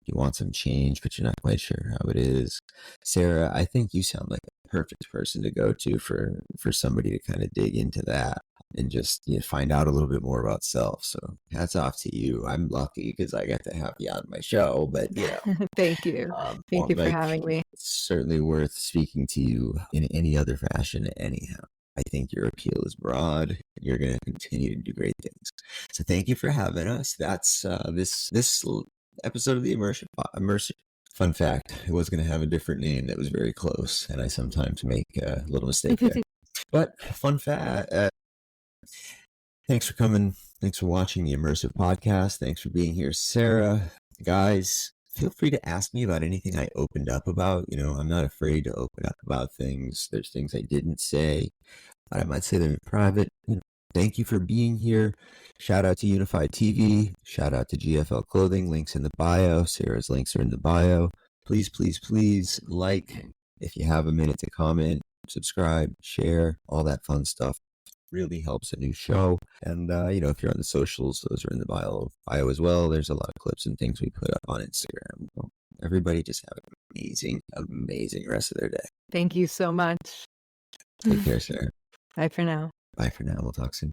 you want some change, but you're not quite sure how it is, Sarah, I think you sound like a perfect person to go to for somebody to kind of dig into that and just find out a little bit more about self. So hats off to you. I'm lucky because I got to have you on my show, but Thank you. Thank well, you for like, having me. it's certainly worth speaking to you in any other fashion anyhow. I think your appeal is broad, and you're going to continue to do great things. So thank you for having us. That's this episode of the Immersive. Fun fact, it was going to have a different name that was very close, and I sometimes make a little mistake there. But fun fact, thanks for coming. Thanks for watching the Immersive podcast. Thanks for being here, Sarah. Guys, feel free to ask me about anything I opened up about. I'm not afraid to open up about things. There's things I didn't say, but I might say them in private. Thank you for being here. Shout out to Unified TV. Shout out to GFL Clothing. Links in the bio. Sarah's links are in the bio. Please, please, please like if you have a minute to comment, subscribe, share, all that fun stuff. really helps a new show. And, if you're on the socials, those are in the bio as well. There's a lot of clips and things we put up on Instagram. Well, everybody just have an amazing, amazing rest of their day. Thank you so much. Take care, Sarah. Bye for now. Bye for now. We'll talk soon.